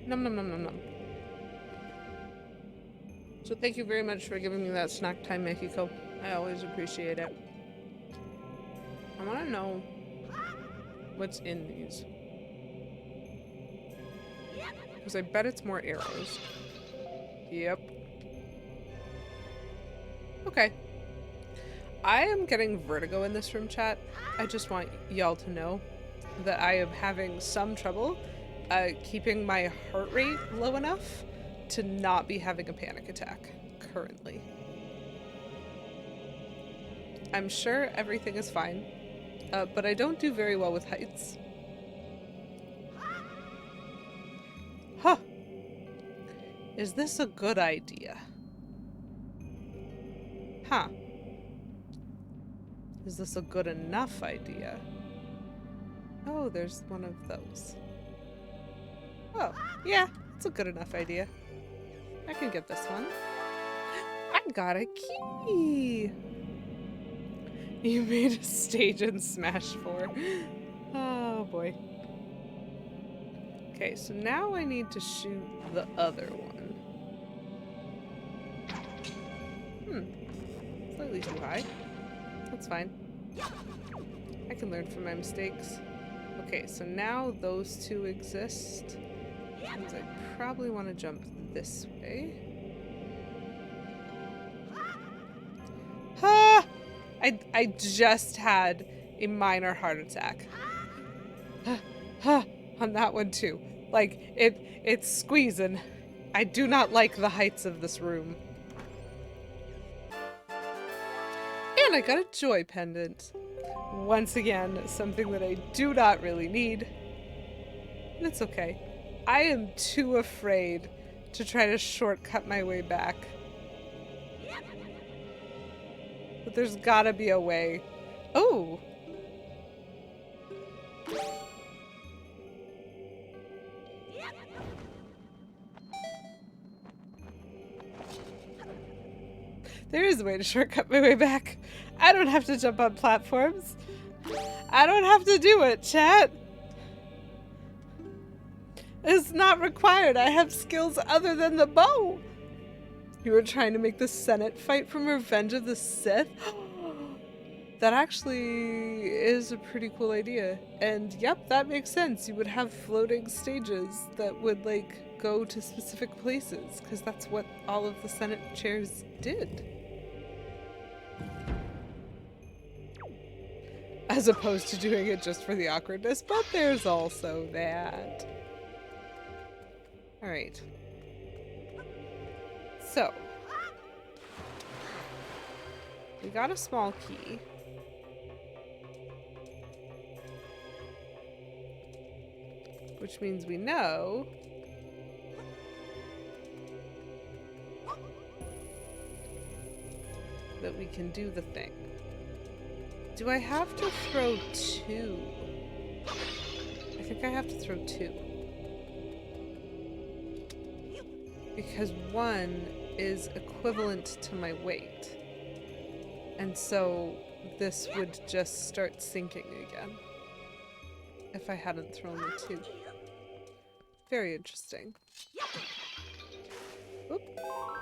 A: Nom nom nom nom nom. So thank you very much for giving me that snack time, Mexico. I always appreciate it. I want to know what's in these. Because I bet it's more arrows. Yep. Okay. I am getting vertigo in this room, chat. I just want y'all to know that I am having some trouble keeping my heart rate low enough to not be having a panic attack currently. I'm sure everything is fine, but I don't do very well with heights. Huh. Is this a good idea? Huh. Is this a good enough idea? Oh, there's one of those. Oh, yeah, it's a good enough idea. I can get this one. I got a key! You made a stage in Smash 4. Oh boy. Okay, so now I need to shoot the other one. Slightly too high. That's fine. I can learn from my mistakes. Okay, so now those two exist. Means I probably want to jump this way. Ah! I just had a minor heart attack. On that one too. Like, it's squeezing. I do not like the heights of this room. And I got a joy pendant. Once again, something that I do not really need. It's okay. I am too afraid to try to shortcut my way back. But there's gotta be a way. Oh! There is a way to shortcut my way back. I don't have to jump on platforms. I don't have to do it, chat. It's not required. I have skills other than the bow. You were trying to make the Senate fight from Revenge of the Sith? That actually is a pretty cool idea. And yep, that makes sense. You would have floating stages that would like go to specific places because that's what all of the Senate chairs did. As opposed to doing it just for the awkwardness, but there's also that. Alright. So. We got a small key. Which means we know that we can do the thing. Do I have to throw 2? I think I have to throw 2. Because 1 is equivalent to my weight. And so this would just start sinking again. If I hadn't thrown the 2. Very interesting. Oop.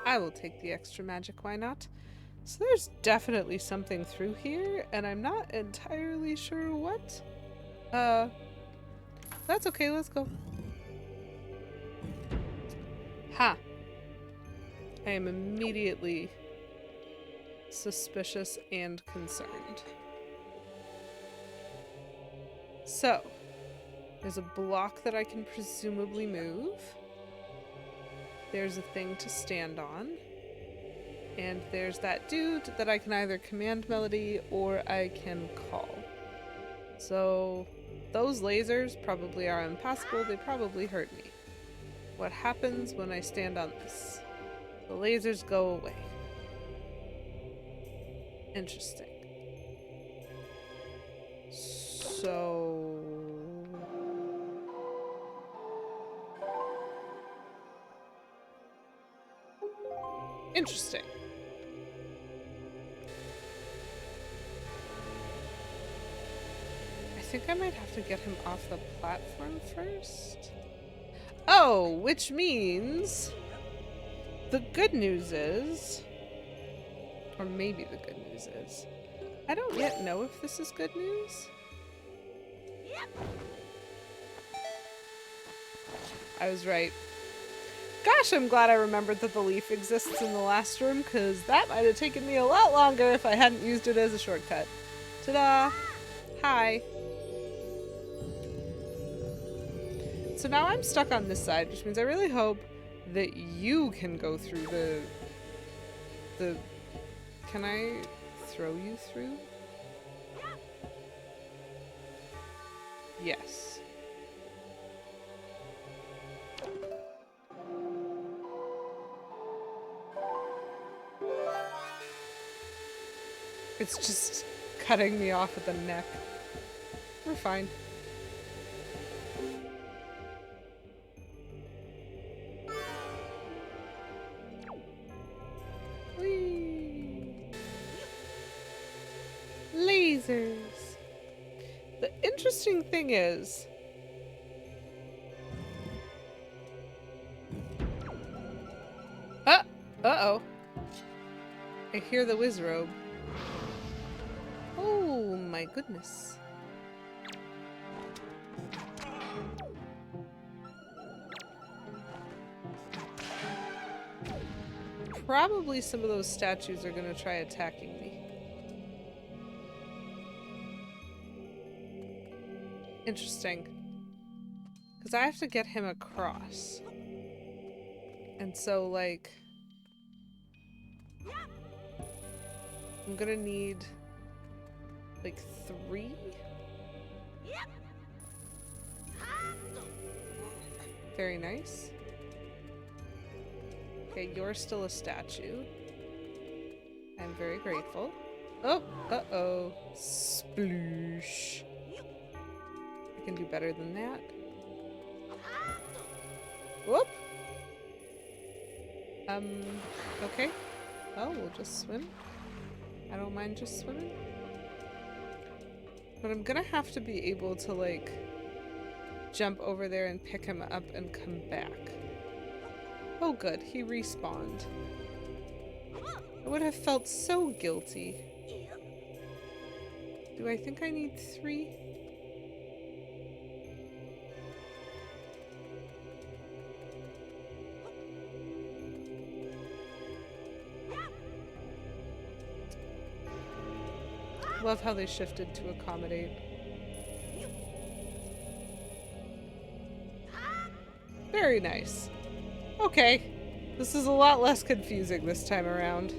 A: I will take the extra magic, why not? So there's definitely something through here, and I'm not entirely sure what. That's okay, let's go. Ha! I am immediately suspicious and concerned. So, there's a block that I can presumably move. There's a thing to stand on. And there's that dude that I can either command melody or I can call. So, those lasers probably are impassable. They probably hurt me. What happens when I stand on this? The lasers go away. Interesting. So... interesting. I think I might have to get him off the platform first. Oh, which means the good news is, or maybe the good news is, I don't yet know if this is good news. I was right. Gosh, I'm glad I remembered that the leaf exists in the last room, because that might have taken me a lot longer if I hadn't used it as a shortcut. Ta-da! Hi. So now I'm stuck on this side, which means I really hope that you can go through the... Can I throw you through? Yes. It's just cutting me off at the neck. We're fine. Whee! Lasers. The interesting thing is, uh-oh. I hear the whiz robe. Oh my goodness. Probably some of those statues are gonna try attacking me. Interesting. Because I have to get him across. And so, like... I'm gonna need... like 3? Very nice. Okay, you're still a statue. I'm very grateful. Oh, uh-oh. Sploosh. I can do better than that. Whoop! Okay. Well, we'll just swim. I don't mind just swimming. But I'm gonna have to be able to, like, jump over there and pick him up and come back. Oh good, he respawned. I would have felt so guilty. Do I think I need 3? Love how they shifted to accommodate. Very nice. Okay. This is a lot less confusing this time around.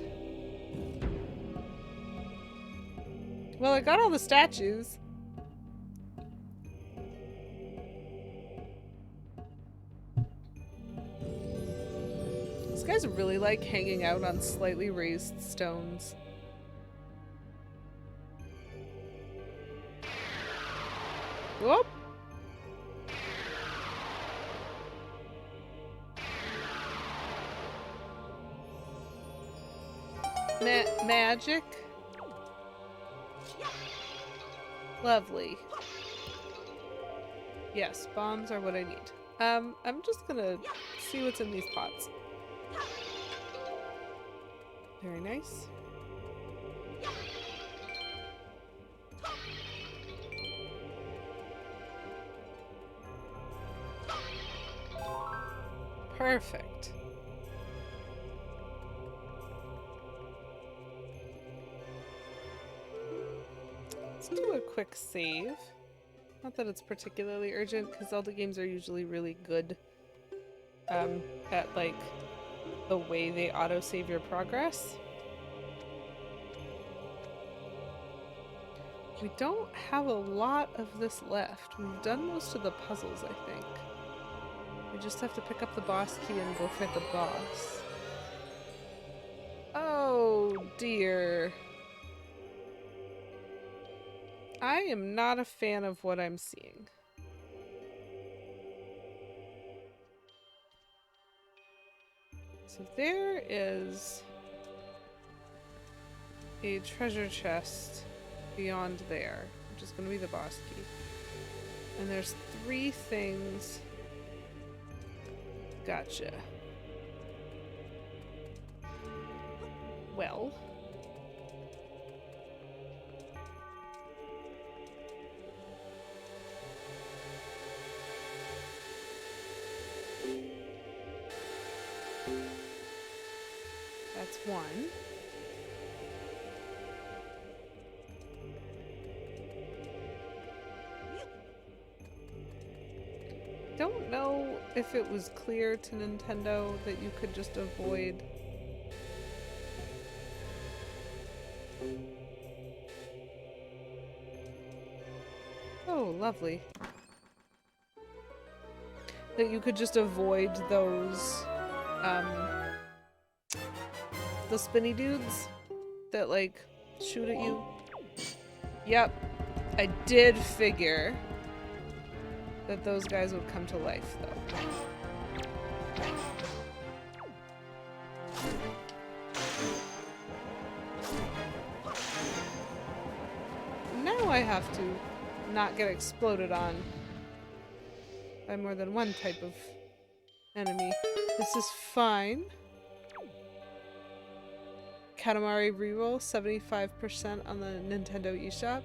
A: Well, I got all the statues. These guys really like hanging out on slightly raised stones. Whoop! Magic? Lovely. Yes, bombs are what I need. I'm just gonna see what's in these pots. Very nice. Perfect. Let's do a quick save. Not that it's particularly urgent, because Zelda games are usually really good at, like, the way they auto-save your progress. We don't have a lot of this left. We've done most of the puzzles, I think. We just have to pick up the boss key and go fight the boss. Oh dear. I am not a fan of what I'm seeing. So there is a treasure chest beyond there, which is going to be the boss key. And there's 3 things. Gotcha. Well. That's 1. Don't know if it was clear to Nintendo that you could just avoid lovely. That you could just avoid those the spinny dudes that like shoot at you. Yep. I did figure that those guys would come to life though. Now I have to not get exploded on by more than one type of enemy. This is fine. Katamari reroll 75% on the Nintendo eShop.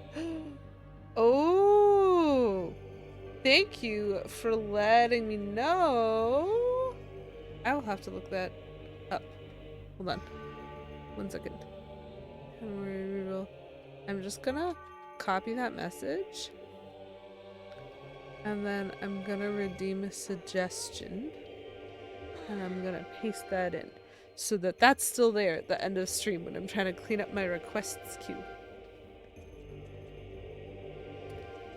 A: Oh! Thank you for letting me know. I will have to look that up. Hold on. 1 second. Katamari reroll. I'm just gonna copy that message. And then I'm gonna redeem a suggestion. And I'm gonna paste that in. So that that's still there at the end of stream when I'm trying to clean up my requests queue.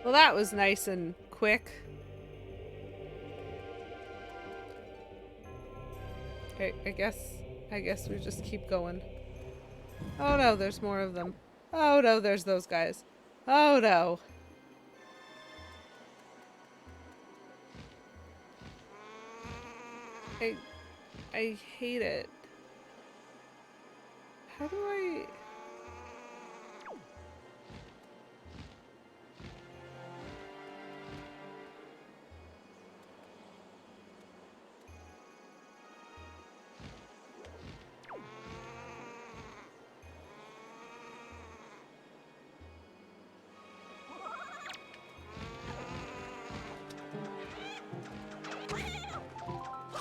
A: Well, that was nice and quick. Okay, I guess we just keep going. Oh no, there's more of them. Oh no, there's those guys. Oh no. I hate it. How do I...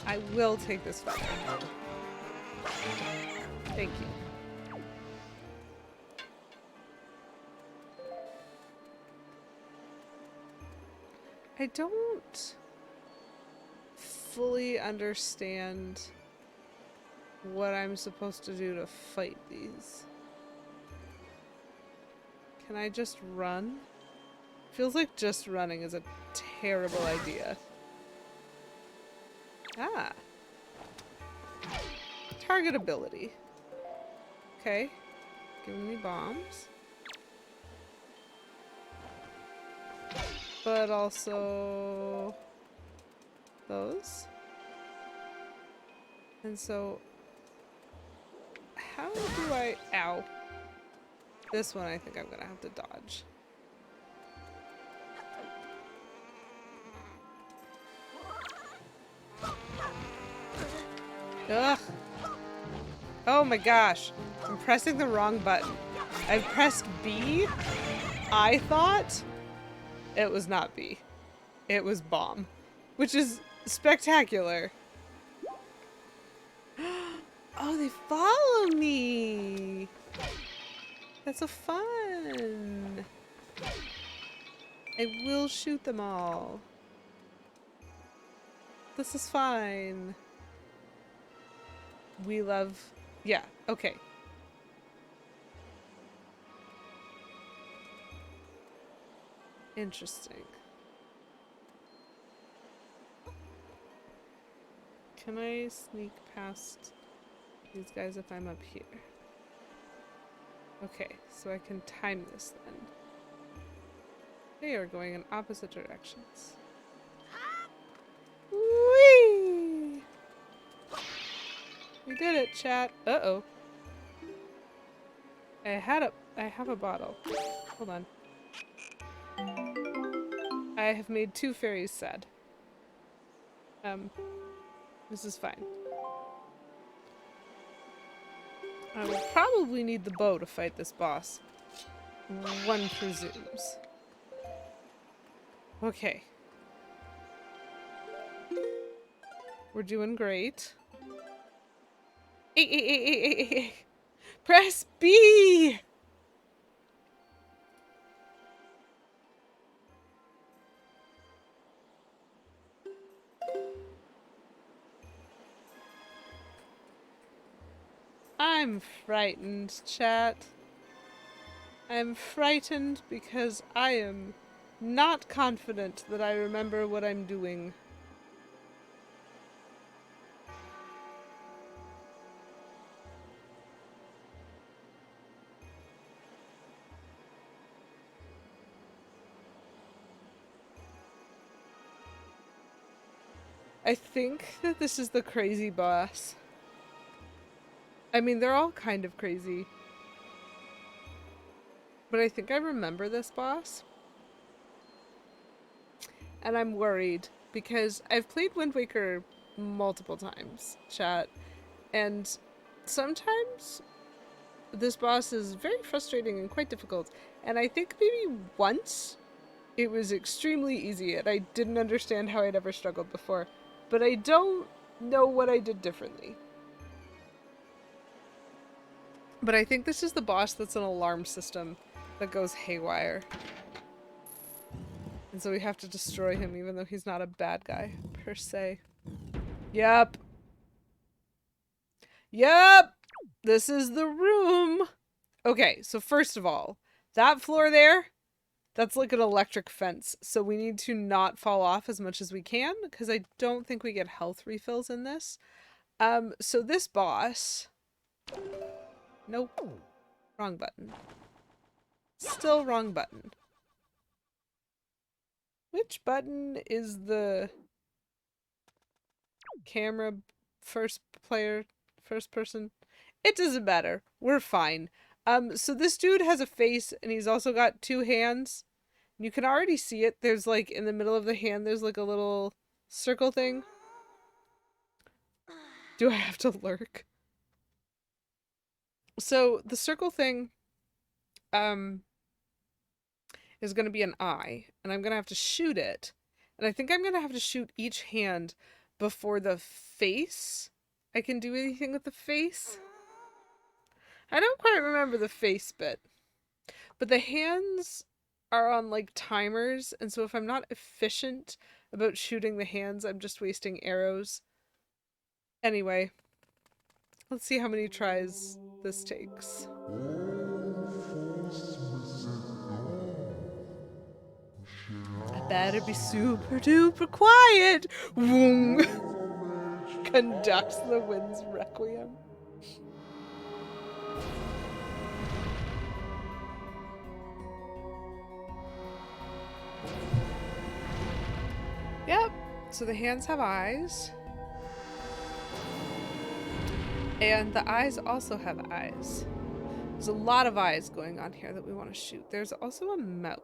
A: I will take this feather. Thank you. I don't fully understand what I'm supposed to do to fight these. Can I just run? Feels like just running is a terrible idea. Ah. Target ability. Okay. Giving me bombs. But also... those. And so... how do I... ow. This one I think I'm gonna have to dodge. Ugh. Oh my gosh. I'm pressing the wrong button. I pressed B. I thought it was not B. It was bomb. Which is spectacular. Oh, they follow me. That's so fun. I will shoot them all. This is fine. We love... yeah, okay. Interesting. Can I sneak past these guys if I'm up here? Okay, so I can time this then. They are going in opposite directions. Whee! We did it, chat. Uh-oh. I have a bottle. Hold on. I have made 2 fairies sad. This is fine. I will probably need the bow to fight this boss. One presumes. Okay. We're doing great. Press B! I'm frightened, chat. I'm frightened because I am not confident that I remember what I'm doing. I think that this is the crazy boss. I mean, they're all kind of crazy. But I think I remember this boss. And I'm worried because I've played Windwaker multiple times, chat. And sometimes this boss is very frustrating and quite difficult. And I think maybe once it was extremely easy and I didn't understand how I'd ever struggled before. But I don't know what I did differently. But I think this is the boss that's an alarm system that goes haywire. And so we have to destroy him even though he's not a bad guy, per se. Yep. Yep! This is the room! Okay, so first of all, that floor there, that's like an electric fence. So we need to not fall off as much as we can, because I don't think we get health refills in this. So this boss... nope. Wrong button. Still wrong button. Which button is the camera first person? It doesn't matter. We're fine. So this dude has a face and he's also got two hands. You can already see it. There's like in the middle of the hand, there's like a little circle thing. Do I have to lurk? So the circle thing is going to be an eye, and I'm going to have to shoot it. And I think I'm going to have to shoot each hand before the face. I can do anything with the face. I don't quite remember the face bit. But the hands are on like timers, and so if I'm not efficient about shooting the hands, I'm just wasting arrows. Anyway, let's see how many tries this takes. I better be super duper quiet. Woong conducts the wind's requiem. Yep, so the hands have eyes. And the eyes also have eyes. There's a lot of eyes going on here that we want to shoot. There's also a mouth.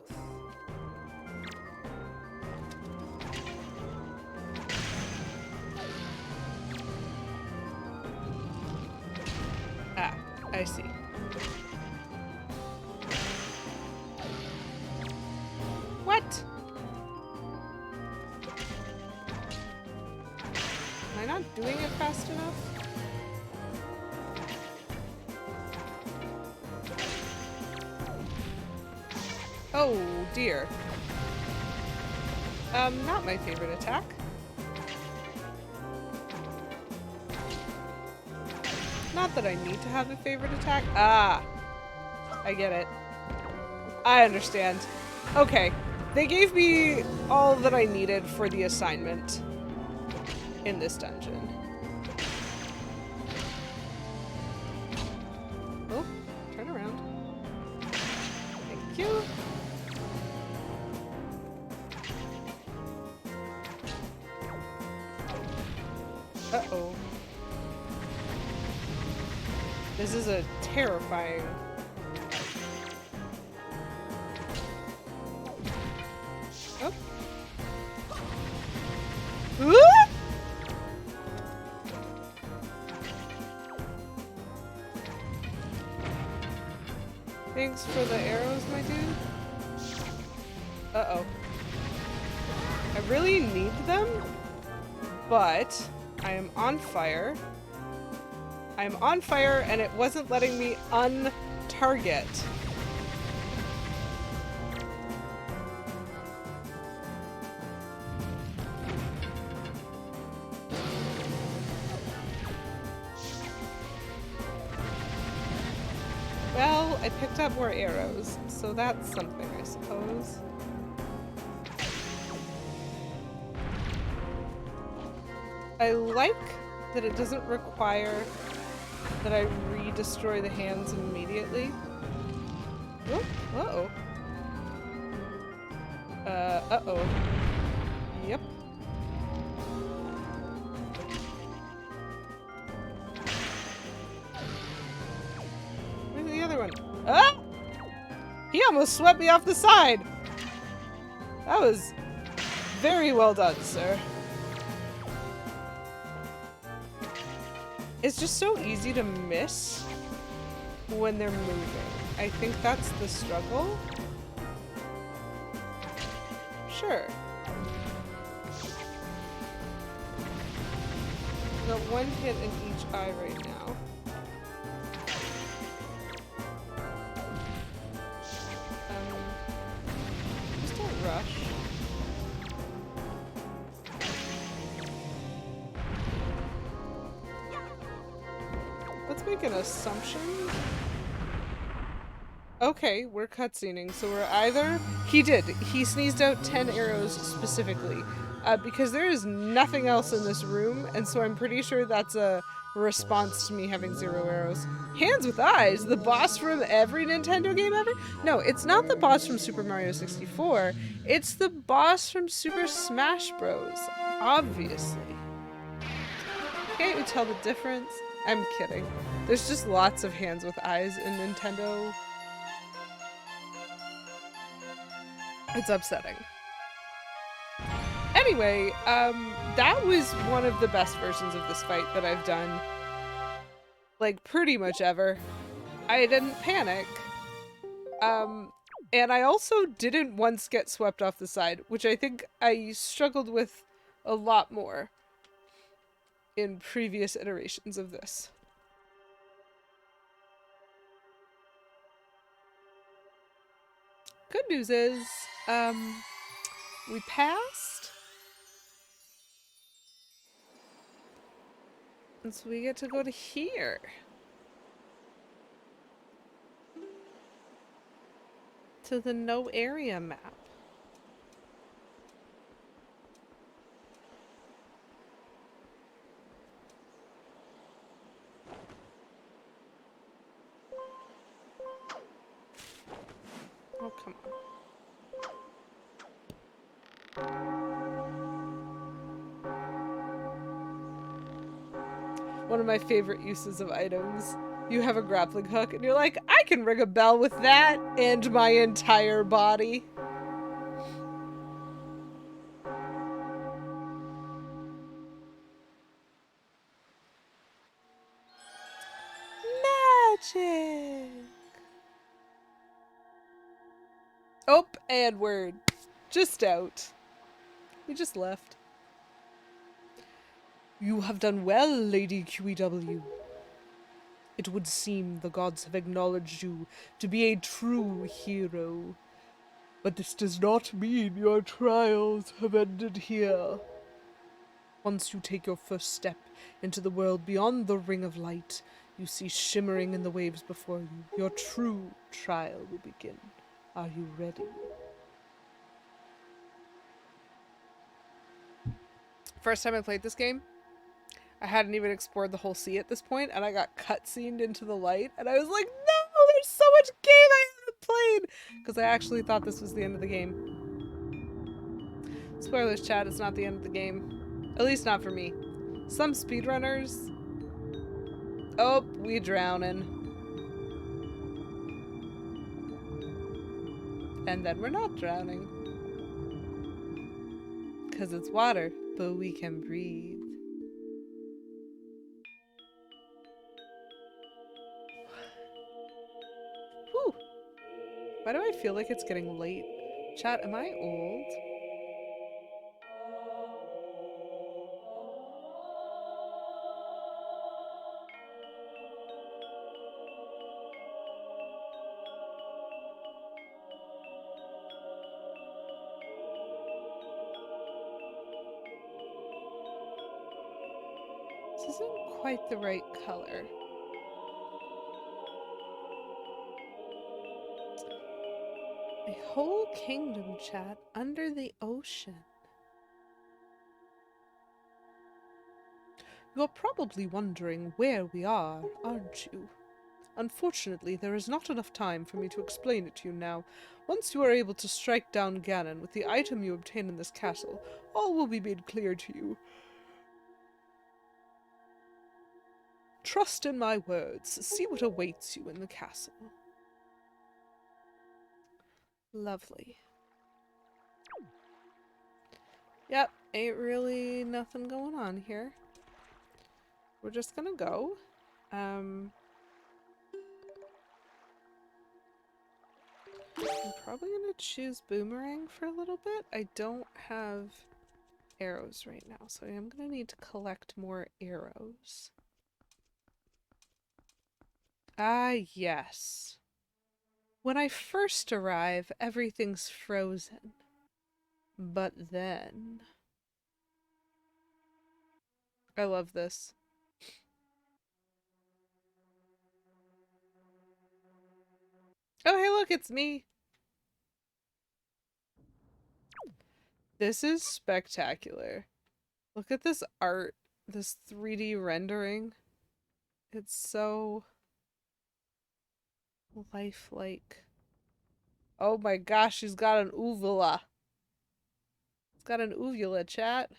A: Ah, I see. What? Am I not doing it fast enough? Oh dear. Not my favorite attack. Not that I need to have a favorite attack. Ah! I get it. I understand. Okay. They gave me all that I needed for the assignment in this dungeon. Oh, turn around. Thank you. Uh-oh. This is a terrifying... Oh. Ooh! Thanks for the arrows, my dude. Uh-oh. I really need them, but I am on fire. I'm on fire and it wasn't letting me un-target. Well, I picked up more arrows, so that's something, I suppose. I like that it doesn't require that I re-destroy the hands immediately. Oh, uh-oh. Uh-oh. Yep. Where's the other one? Ah! He almost swept me off the side! That was very well done, sir. It's just so easy to miss when they're moving. I think that's the struggle. Sure. Got one hit in each eye right now. Just don't rush. Let's make an assumption. Okay, we're cutscening, so we're either... He sneezed out 10 arrows specifically. Because there is nothing else in this room, and so I'm pretty sure that's a response to me having 0 arrows. Hands with Eyes? The boss from every Nintendo game ever? No, it's not the boss from Super Mario 64. It's the boss from Super Smash Bros. Obviously. Can't you tell the difference? I'm kidding. There's just lots of hands with eyes in Nintendo. It's upsetting. Anyway, that was one of the best versions of this fight that I've done. Like, pretty much ever. I didn't panic. And I also didn't once get swept off the side, which I think I struggled with a lot more in previous iterations of this. Good news is, we passed. And so we get to go to here. To the no area map. Oh, come on. One of my favorite uses of items. You have a grappling hook and you're like, I can ring a bell with that and my entire body. Magic. Oh, and we're just out. We just left. You have done well, Lady QEW. It would seem the gods have acknowledged you to be a true hero. But this does not mean your trials have ended here. Once you take your first step into the world beyond the ring of light, you see shimmering in the waves before you. Your true trial will begin. Are you ready? First time I played this game, I hadn't even explored the whole sea at this point, and I got cutscened into the light, and I was like, no, there's so much game I haven't played! Because I actually thought this was the end of the game. Spoilers, chat, it's not the end of the game. At least not for me. Some speedrunners... Oh, we drowning. And then we're not drowning. Because it's water, but we can breathe. Whew. Why do I feel like it's getting late? Chat, am I old? This isn't quite the right color. A whole kingdom, chat, under the ocean. You're probably wondering where we are, aren't you? Unfortunately, there is not enough time for me to explain it to you now. Once you are able to strike down Ganon with the item you obtain in this castle, all will be made clear to you. Trust in my words. See what awaits you in the castle. Lovely. Yep, ain't really nothing going on here. We're just gonna go. I'm probably gonna choose boomerang for a little bit. I don't have arrows right now, so I am gonna need to collect more arrows. Ah, yes. When I first arrive, everything's frozen. But then... I love this. Oh, hey, look, it's me. This is spectacular. Look at this art, this 3D rendering. It's so lifelike. Oh my gosh, she's got an uvula. It's got an uvula, chat.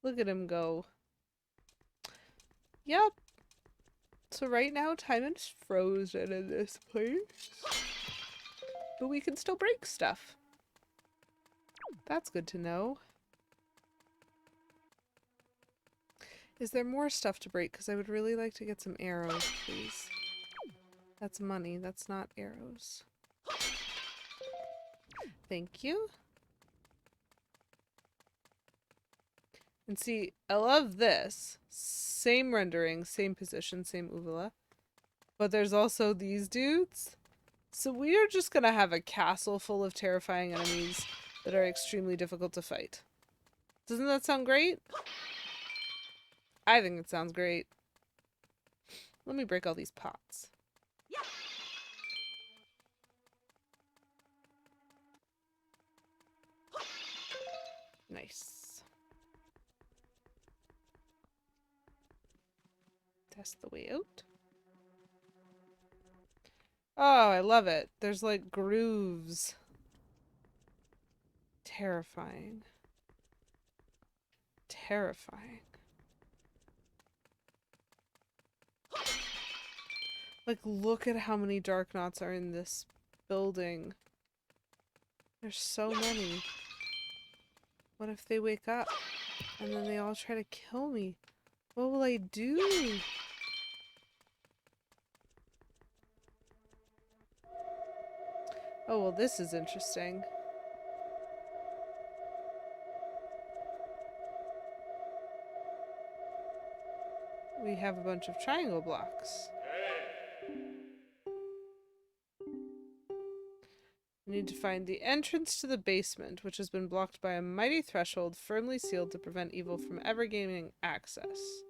A: Look at him go. Yep. So right now, time is frozen in this place. But we can still break stuff. That's good to know. Is there more stuff to break? Because I would really like to get some arrows, please. That's money. That's not arrows. Thank you. And see, I love this. Same rendering, same position, same uvula. But there's also these dudes. So we are just gonna have a castle full of terrifying enemies that are extremely difficult to fight. Doesn't that sound great? I think it sounds great. Let me break all these pots. Nice. Test the way out. Oh, I love it. There's like grooves. Terrifying. Terrifying. Like, look at how many dark knots are in this building. There's so many. What if they wake up and then they all try to kill me? What will I do? Oh, well, this is interesting. We have a bunch of triangle blocks. We need to find the entrance to the basement, which has been blocked by a mighty threshold firmly sealed to prevent evil from ever gaining access.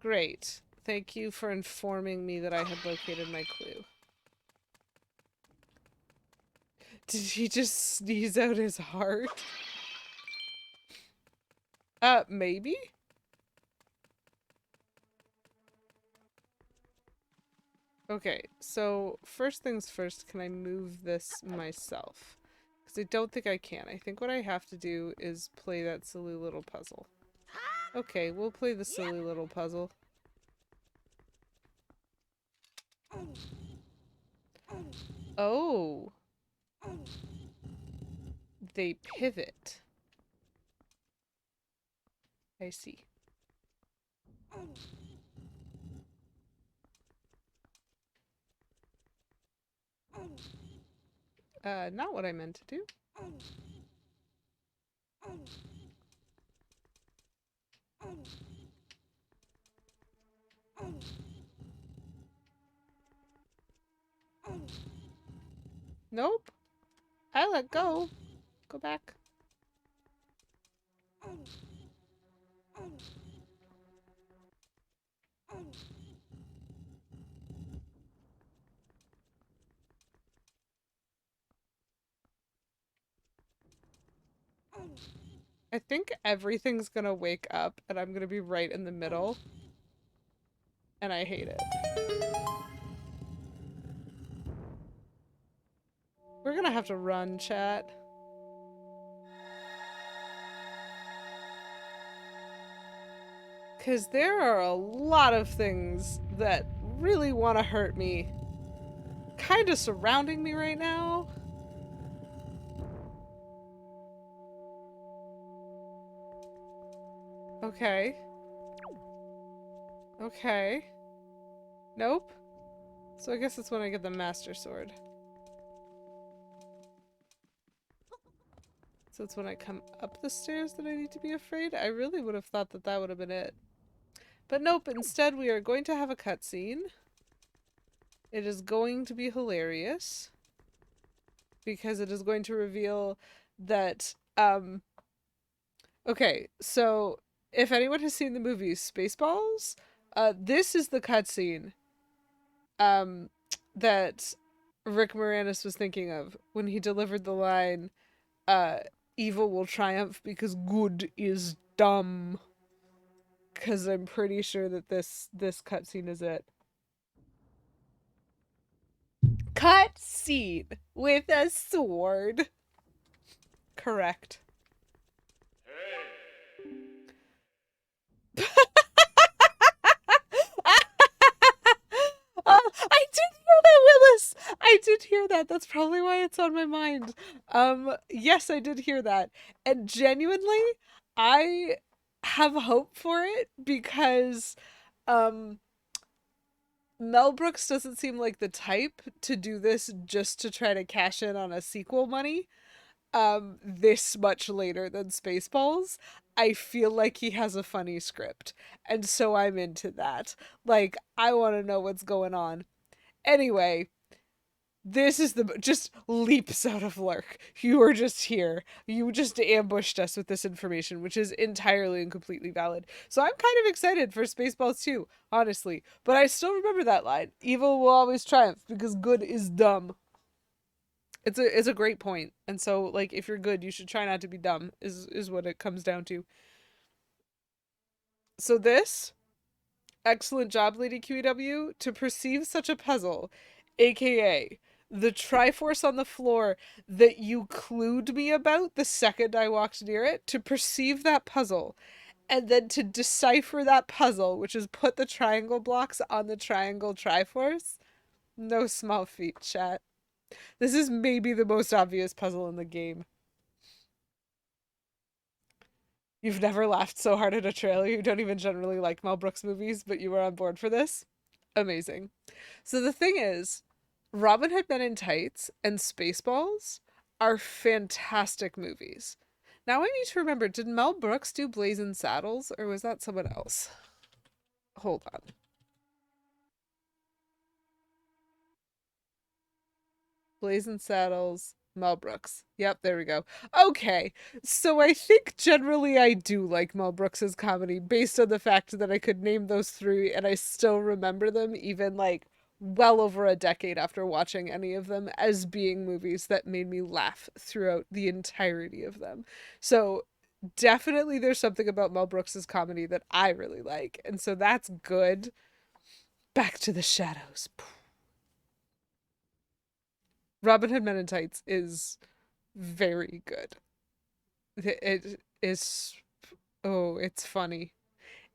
A: Great. Thank you for informing me that I had located my clue. Did he just sneeze out his heart? Maybe? Okay, so first things first, can I move this myself? Because I don't think I can. I think what I have to do is play that silly little puzzle. Okay, we'll play the silly little puzzle. Oh. They pivot. I see. Not what I meant to do. Nope. I let go. Go back. I think everything's gonna wake up and I'm gonna be right in the middle. And I hate it. We're gonna have to run, chat. Because there are a lot of things that really want to hurt me kind of surrounding me right now. Okay. Okay. Nope. So I guess it's when I get the Master Sword. So it's when I come up the stairs that I need to be afraid? I really would have thought that that would have been it. But nope, instead we are going to have a cutscene. It is going to be hilarious. Because it is going to reveal that, okay, so if anyone has seen the movie Spaceballs, this is the cutscene, that Rick Moranis was thinking of when he delivered the line, evil will triumph because good is dumb. Because I'm pretty sure that this cutscene is it. Cutscene with a sword. Correct. I did hear that, Willis. I did hear that. That's probably why it's on my mind. Yes, I did hear that. And genuinely, I have hope for it because um Mel Brooks doesn't seem like the type to do this just to try to cash in on a sequel money. This much later than Spaceballs. I feel like he has a funny script. And so I'm into that. Like, I want to know what's going on. Anyway, this is the just leaps out of Lurk. You are just here. You just ambushed us with this information, which is entirely and completely valid. So I'm kind of excited for Spaceballs 2, honestly. But I still remember that line. Evil will always triumph because good is dumb. It's a great point. And so like if you're good, you should try not to be dumb is what it comes down to. So this excellent job, Lady QEW, to perceive such a puzzle, aka the Triforce on the floor that you clued me about the second I walked near it, to perceive that puzzle, and then to decipher that puzzle, which is put the triangle blocks on the triangle Triforce. No small feat, chat. This is maybe the most obvious puzzle in the game. You've never laughed so hard at a trailer. You don't even generally like Mel Brooks movies, but you were on board for this? Amazing. So the thing is, Robin Hood Men in Tights and Spaceballs are fantastic movies. Now I need to remember, did Mel Brooks do Blazing Saddles or was that someone else? Hold on. Blazing Saddles, Mel Brooks. Yep, there we go. Okay, so I think generally I do like Mel Brooks's comedy based on the fact that I could name those three and I still remember them even like well over a decade after watching any of them as being movies that made me laugh throughout the entirety of them. So definitely there's something about Mel Brooks's comedy that I really like, and so that's good. Back to the shadows. Robin Hood Men in Tights is very good. It is, oh, it's funny.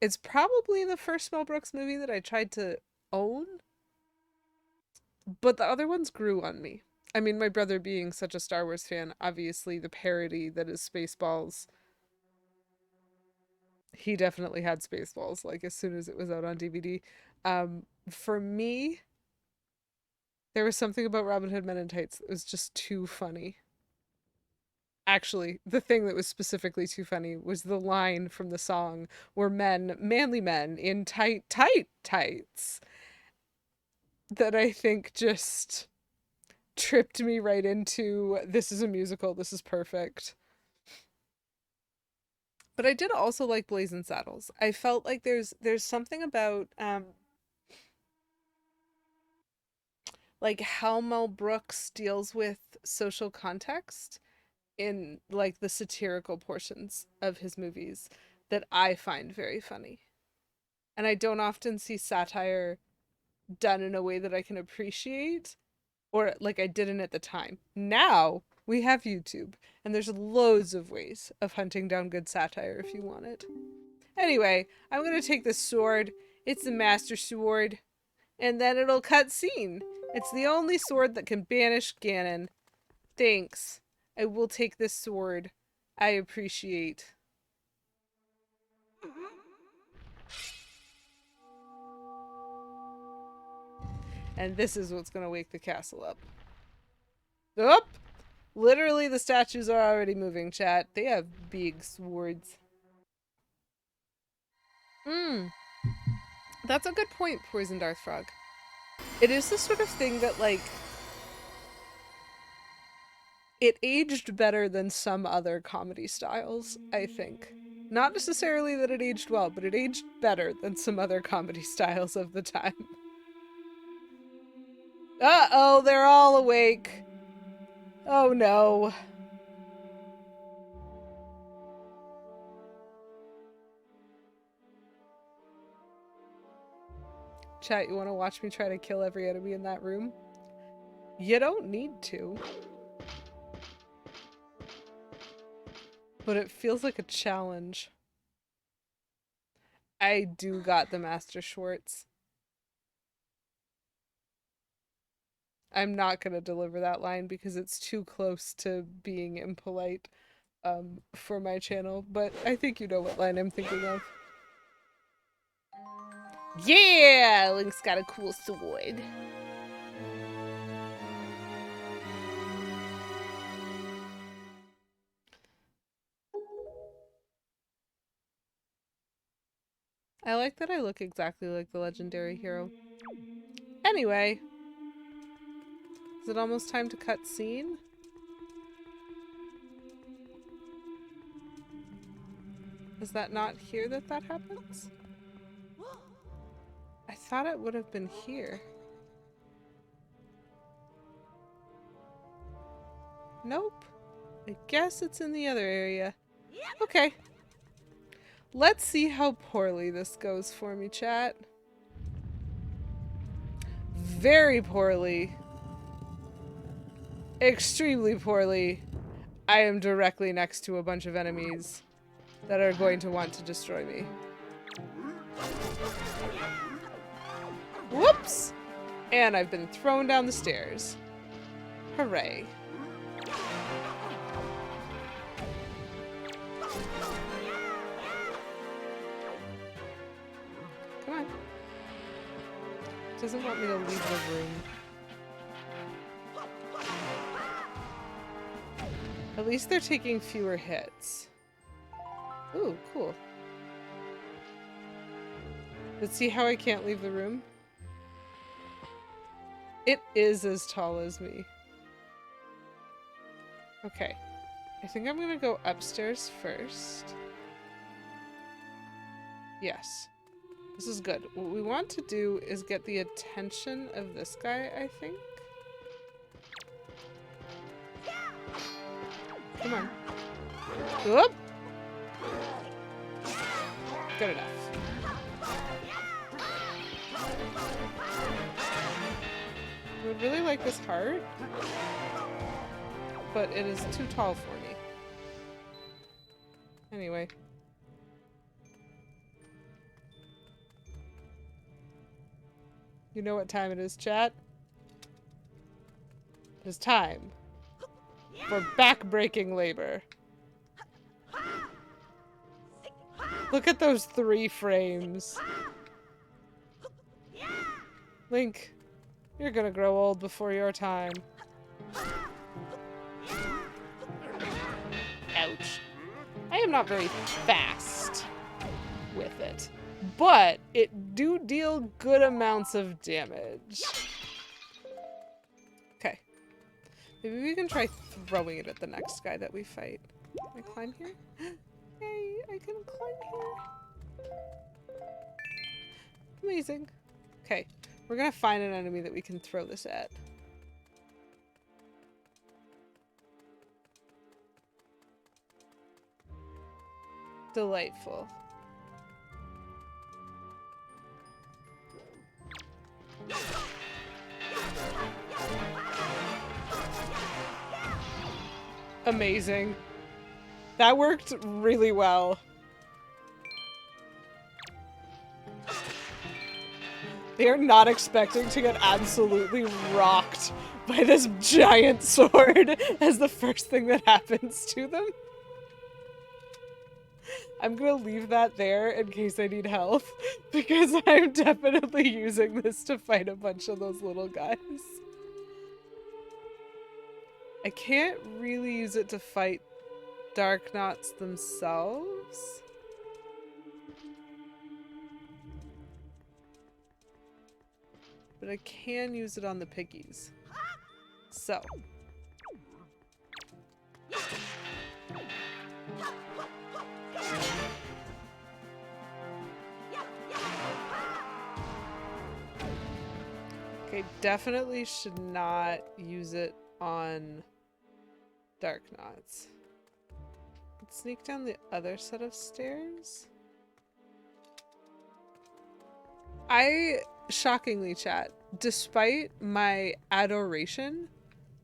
A: It's probably the first Mel Brooks movie that I tried to own, but the other ones grew on me. I mean, my brother being such a Star Wars fan, obviously the parody that is Spaceballs, he definitely had Spaceballs like as soon as it was out on DVD. For me, there was something about Robin Hood Men in Tights that was just too funny. Actually, the thing that was specifically too funny was the line from the song where men, manly men in tight tights, that I think just tripped me right into this is a musical, this is perfect. But I did also like Blazing Saddles. I felt like there's something about like how Mel Brooks deals with social context in like the satirical portions of his movies that I find very funny. And I don't often see satire done in a way that I can appreciate or like I didn't at the time. Now we have YouTube and there's loads of ways of hunting down good satire if you want it. Anyway, I'm going to take this sword. It's the Master Sword. And then it'll cut scene. It's the only sword that can banish Ganon. Thanks. I will take this sword. I appreciate. And this is what's going to wake the castle up. Up! Literally, the statues are already moving, chat. They have big swords. That's a good point, Poisoned Darth Frog. It is the sort of thing that, like, it aged better than some other comedy styles, I think. Not necessarily that it aged well, but it aged better than some other comedy styles of the time. Uh-oh, they're all awake. Oh no. Chat, you want to watch me try to kill every enemy in that room? You don't need to. But it feels like a challenge. I do got the Master Schwartz. I'm not gonna deliver that line because it's too close to being impolite for my channel, but I think you know what line I'm thinking of. Yeah! Link's got a cool sword. I like that I look exactly like the legendary hero. Anyway. Is it almost time to cut scene? Is that not here that that happens? I thought it would have been here. Nope. I guess it's in the other area. Okay. Let's see how poorly this goes for me, chat. Very poorly. Extremely poorly. I am directly next to a bunch of enemies that are going to want to destroy me. Whoops! And I've been thrown down the stairs. Hooray. Come on. Doesn't want me to leave the room. At least they're taking fewer hits. Ooh, cool. Let's see how I can't leave the room. It is as tall as me. Okay. I think I'm gonna go upstairs first. Yes. This is good. What we want to do is get the attention of this guy, I think. Come on. Whoop! Good enough. I would really like this heart, but it is too tall for me. Anyway. You know what time it is, chat? It is time for back-breaking labor. Look at those 3 frames. Link, you're gonna grow old before your time. Ouch. I am not very fast with it, but it do deal good amounts of damage. Okay. Maybe we can try throwing it at the next guy that we fight. Can I climb here? Yay, I can climb here. Amazing. Okay, we're gonna find an enemy that we can throw this at. Delightful. Amazing. That worked really well. They are not expecting to get absolutely rocked by this giant sword as the first thing that happens to them. I'm gonna leave that there in case I need health, because I'm definitely using this to fight a bunch of those little guys. I can't really use it to fight Dark Knots themselves. But I can use it on the piggies. So. Okay, definitely should not use it on Dark Knots. Let's sneak down the other set of stairs. Shockingly, chat, despite my adoration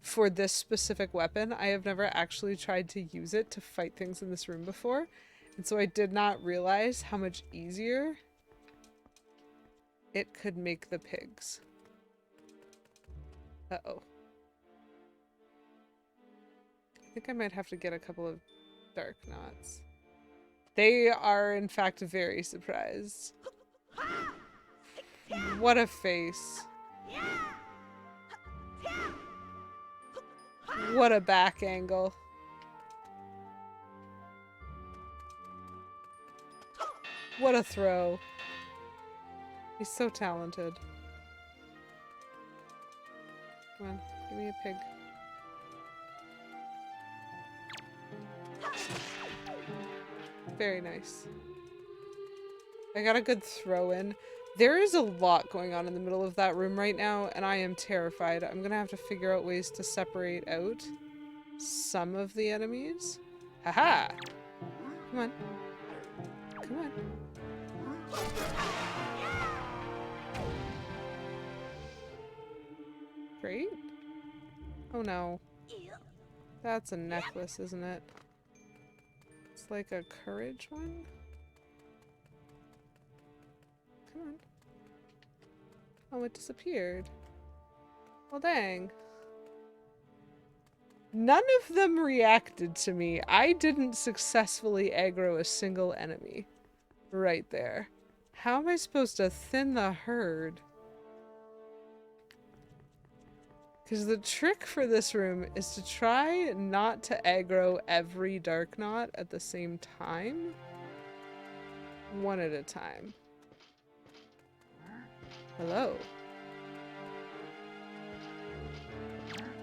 A: for this specific weapon, I have never actually tried to use it to fight things in this room before. And so I did not realize how much easier it could make the pigs. Uh-oh. I think I might have to get a couple of dark knots. They are, in fact, very surprised. What a face. What a back angle. What a throw. He's so talented. Come on, give me a pig. Very nice. I got a good throw in. There is a lot going on in the middle of that room right now, and I am terrified. I'm gonna have to figure out ways to separate out some of the enemies. Haha! Come on. Come on. Great. Oh no. That's a necklace, isn't it? It's like a courage one? Come on. Oh, it disappeared. Well, dang. None of them reacted to me. I didn't successfully aggro a single enemy. Right there. How am I supposed to thin the herd? Because the trick for this room is to try not to aggro every dark knot at the same time. One at a time. Hello.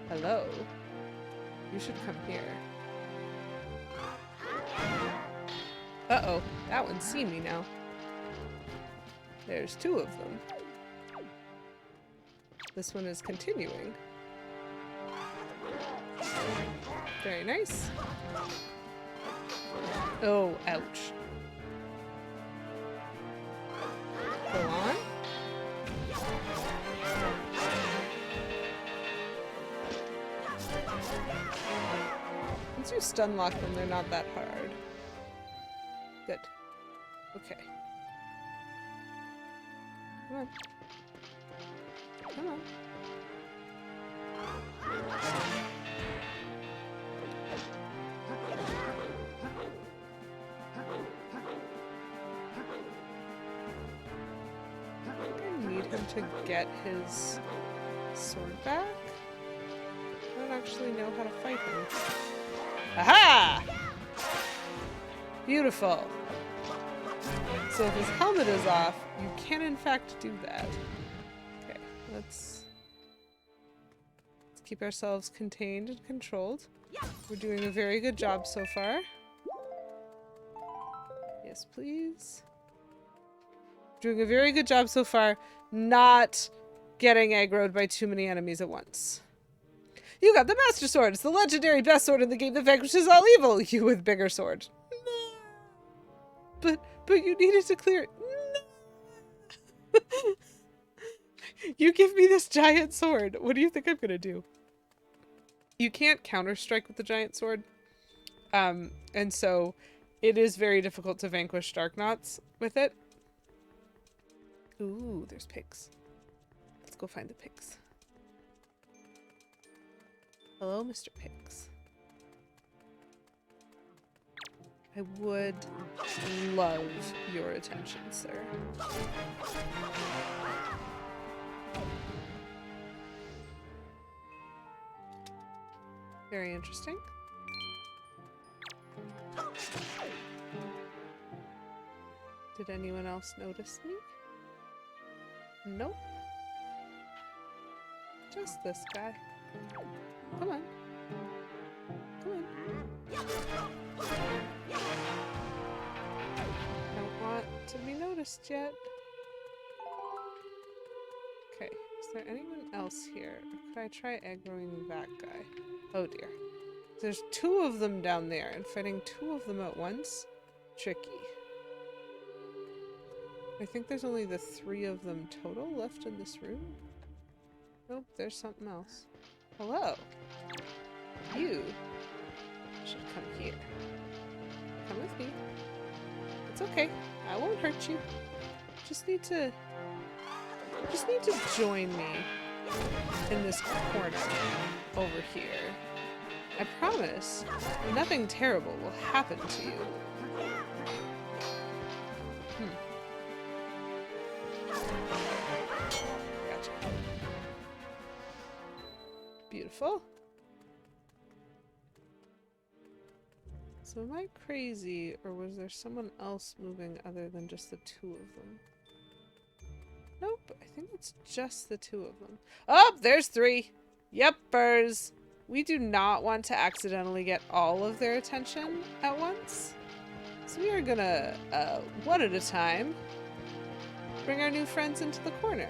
A: Hello. You should come here. Uh-oh. That one's seen me now. There's two of them. This one is continuing. Very nice. Oh, ouch. Go on. Once you stun lock them, they're not that hard. Good. Okay. Come on. Come on. I need him to get his sword back. I don't actually know how to fight him. Aha! Beautiful. So if his helmet is off, you can in fact do that. Okay, let's keep ourselves contained and controlled. We're doing a very good job so far. Yes, please. Doing a very good job so far, not getting aggroed by too many enemies at once. You got the Master Sword! It's the legendary best sword in the game that vanquishes all evil! You with bigger sword. But you needed to clear it. No. You give me this giant sword. What do you think I'm gonna do? You can't counter-strike with the giant sword. And so it is very difficult to vanquish Dark Knots with it. Ooh, there's pigs. Let's go find the pigs. Hello, Mr. Pigs. I would love your attention, sir. Very interesting. Did anyone else notice me? Nope. Just this guy. Come on. Come on. Don't want to be noticed yet. Okay, is there anyone else here? Or could I try aggroing that guy? Oh dear. There's two of them down there, and fighting two of them at once? Tricky. I think there's only the 3 of them total left in this room. Nope, there's something else. Hello. You should come here. Come with me. okay. I won't hurt you. Just need to join me in this corner over here. I promise nothing terrible will happen to you. Gotcha. Beautiful. So am I crazy, or was there someone else moving other than just the two of them? Nope, I think it's just the two of them. Oh, there's three! Yepers! We do not want to accidentally get all of their attention at once. So we are gonna, one at a time, bring our new friends into the corner.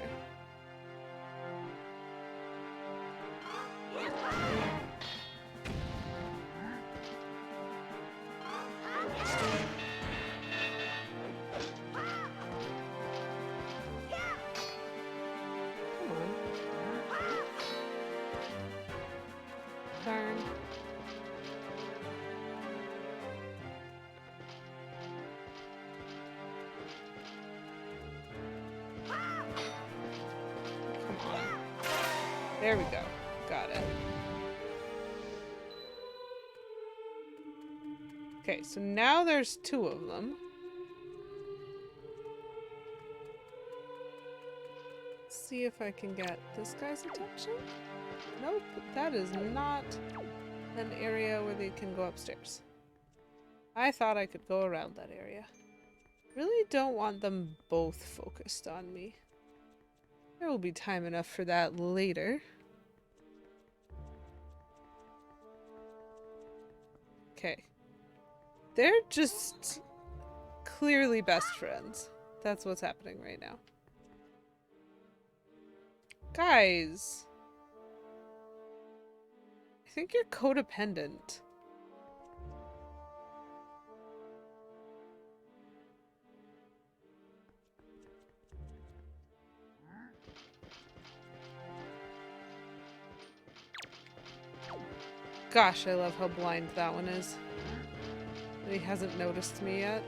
A: Darn. Come on. There we go. Got it. Okay, so now there's two of them. Let's see if I can get this guy's attention. Nope, that is not an area where they can go upstairs. I thought I could go around that area. Really don't want them both focused on me. There will be time enough for that later. Okay. They're just clearly best friends. That's what's happening right now. Guys. I think you're codependent. Gosh, I love how blind that one is. He hasn't noticed me yet.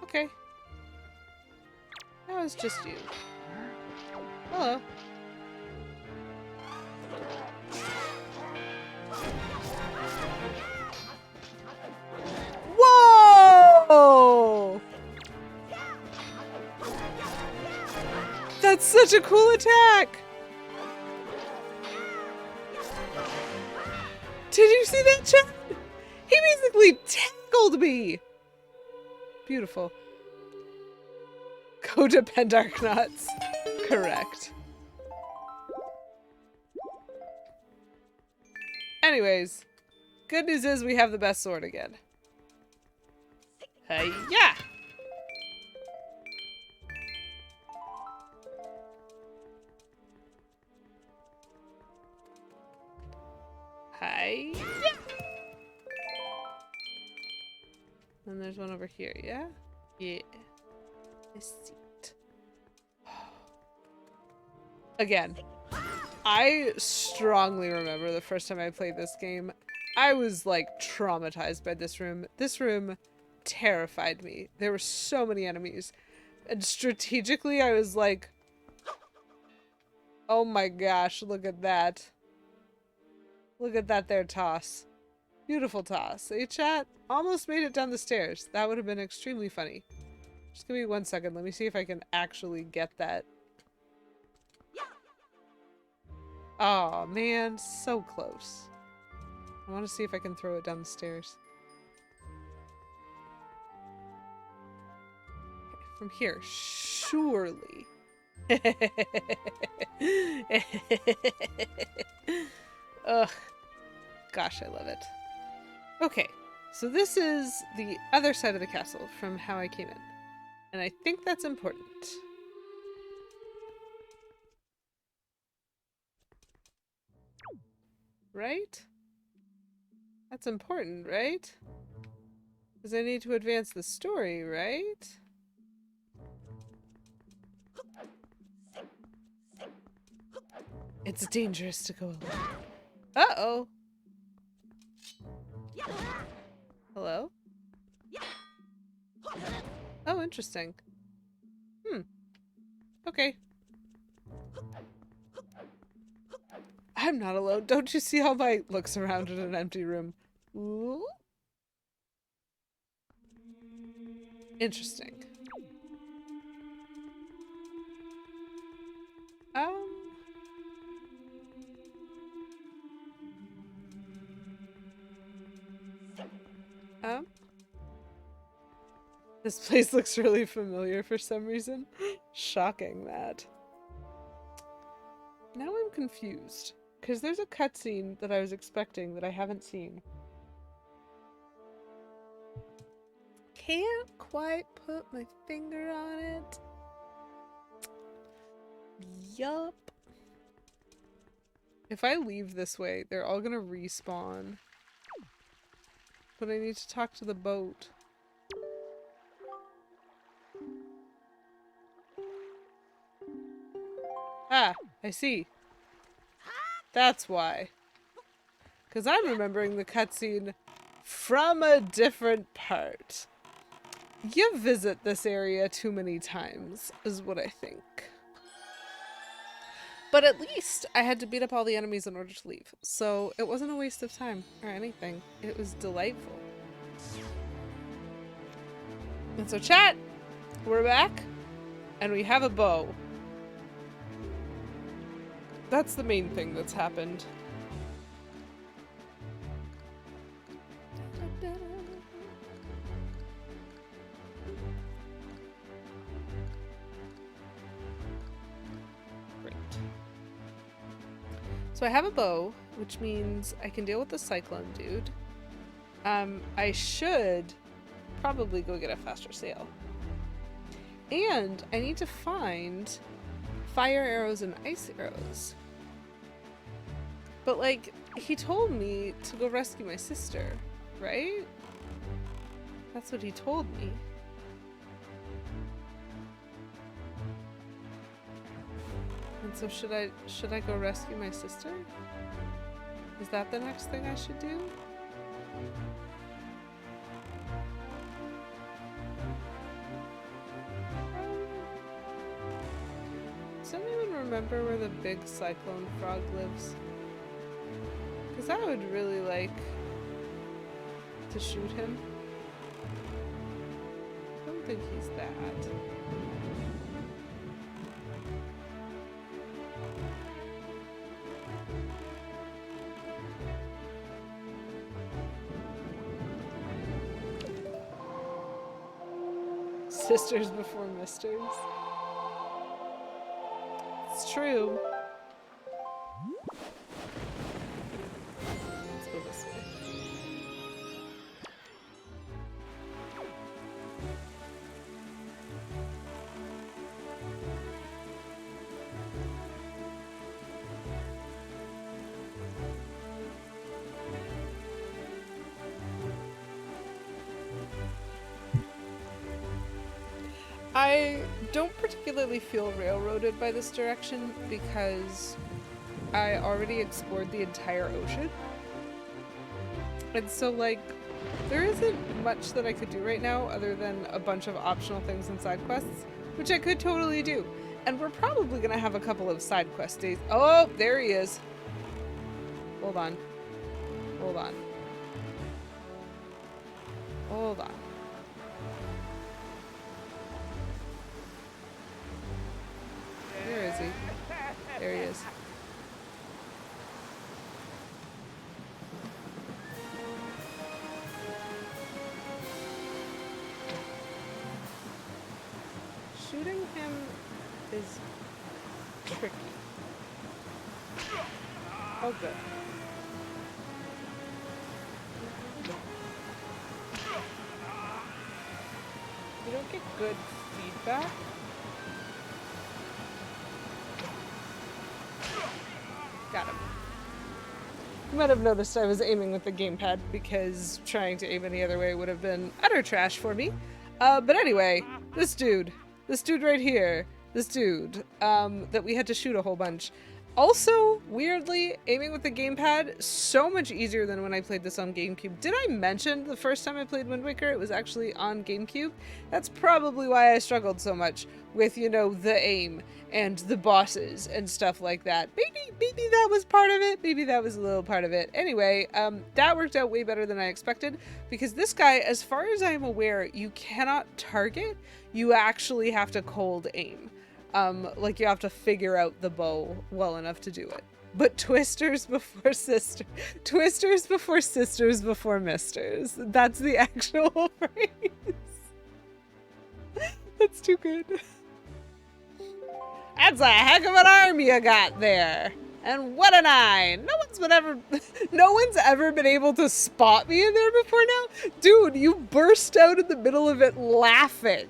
A: Okay. Now it's just you. Hello. Whoa! That's such a cool attack! Did you see that, chat? He basically tackled me! Beautiful. Codepend Arcanauts. Correct. Anyways, good news is we have the best sword again. Hi-ya! Hi-ya! And there's one over here, yeah? Yeah. This seat. Again, I strongly remember the first time I played this game. I was like traumatized by this room. This room terrified me. There were so many enemies. And strategically, I was like, oh my gosh, look at that. Look at that there toss. Beautiful toss. Hey, chat? Almost made it down the stairs. That would have been extremely funny. Just give me 1 second. Let me see if I can actually get that. Oh man, so close. I want to see if I can throw it down the stairs. Okay, from here, surely. Ugh. Gosh, I love it. Okay, so this is the other side of the castle from how I came in. And I think that's important. right? That's important, right? Because I need to advance the story, right? It's dangerous to go alone. Uh-oh. Hello? Oh, interesting. Okay. I'm not alone. Don't you see how my looks around in an empty room? Ooh. Interesting. Um. Um. This place looks really familiar for some reason. Shocking that. Now I'm confused. Because there's a cutscene that I was expecting that I haven't seen. Can't quite put my finger on it. Yup. If I leave this way, they're all gonna respawn. But I need to talk to the boat. Ah, I see. That's why. Because I'm remembering the cutscene from a different part. You visit this area too many times, is what I think. But at least I had to beat up all the enemies in order to leave. So it wasn't a waste of time or anything. It was delightful. And so chat, we're back. And we have a bow. That's the main thing that's happened. Great. So I have a bow, which means I can deal with the cyclone dude. I should probably go get a faster sail. And I need to find fire arrows and ice arrows. But like, he told me to go rescue my sister, right? That's what he told me. And so should I go rescue my sister? Is that the next thing I should do? Does anyone remember where the big cyclone frog lives? Because I would really like to shoot him. I don't think he's that. Sisters before misters. It's true. Let's go this way. I don't particularly feel railroaded by this direction because I already explored the entire ocean. And so, like, there isn't much that I could do right now other than a bunch of optional things and side quests, which I could totally do. And we're probably gonna have a couple of side quest days. Oh, there he is. Hold on. Hold on. Hold on. Where is he? There he is. Shooting him is tricky. Oh, good. You don't get good feedback. Got him. You might have noticed I was aiming with the gamepad because trying to aim any other way would have been utter trash for me. But anyway, this dude right here, this dude, that we had to shoot a whole bunch. Also, weirdly, aiming with the gamepad, so much easier than when I played this on GameCube. Did I mention the first time I played Windwaker, it was actually on GameCube? That's probably why I struggled so much with, you know, the aim and the bosses and stuff like that. Maybe that was part of it. Maybe that was a little part of it. Anyway, that worked out way better than I expected because this guy, as far as I'm aware, you cannot target. You actually have to cold aim. Like you have to figure out the bow well enough to do it. But twisters before sisters. Twisters before sisters before misters. That's the actual phrase. That's too good. That's a heck of an arm you got there. And what an eye. No one's ever been able to spot me in there before now. Dude, you burst out in the middle of it laughing.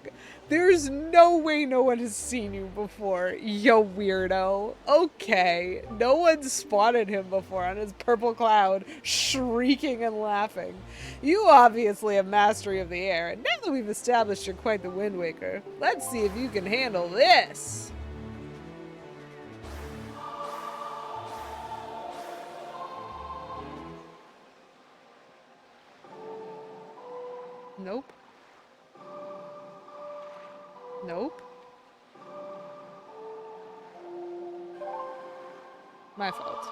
A: There's no way no one has seen you before, yo weirdo. Okay, no one's spotted him before on his purple cloud, shrieking and laughing. You obviously have mastery of the air, and now that we've established you're quite the Windwaker, let's see if you can handle this. Nope. Nope. My fault.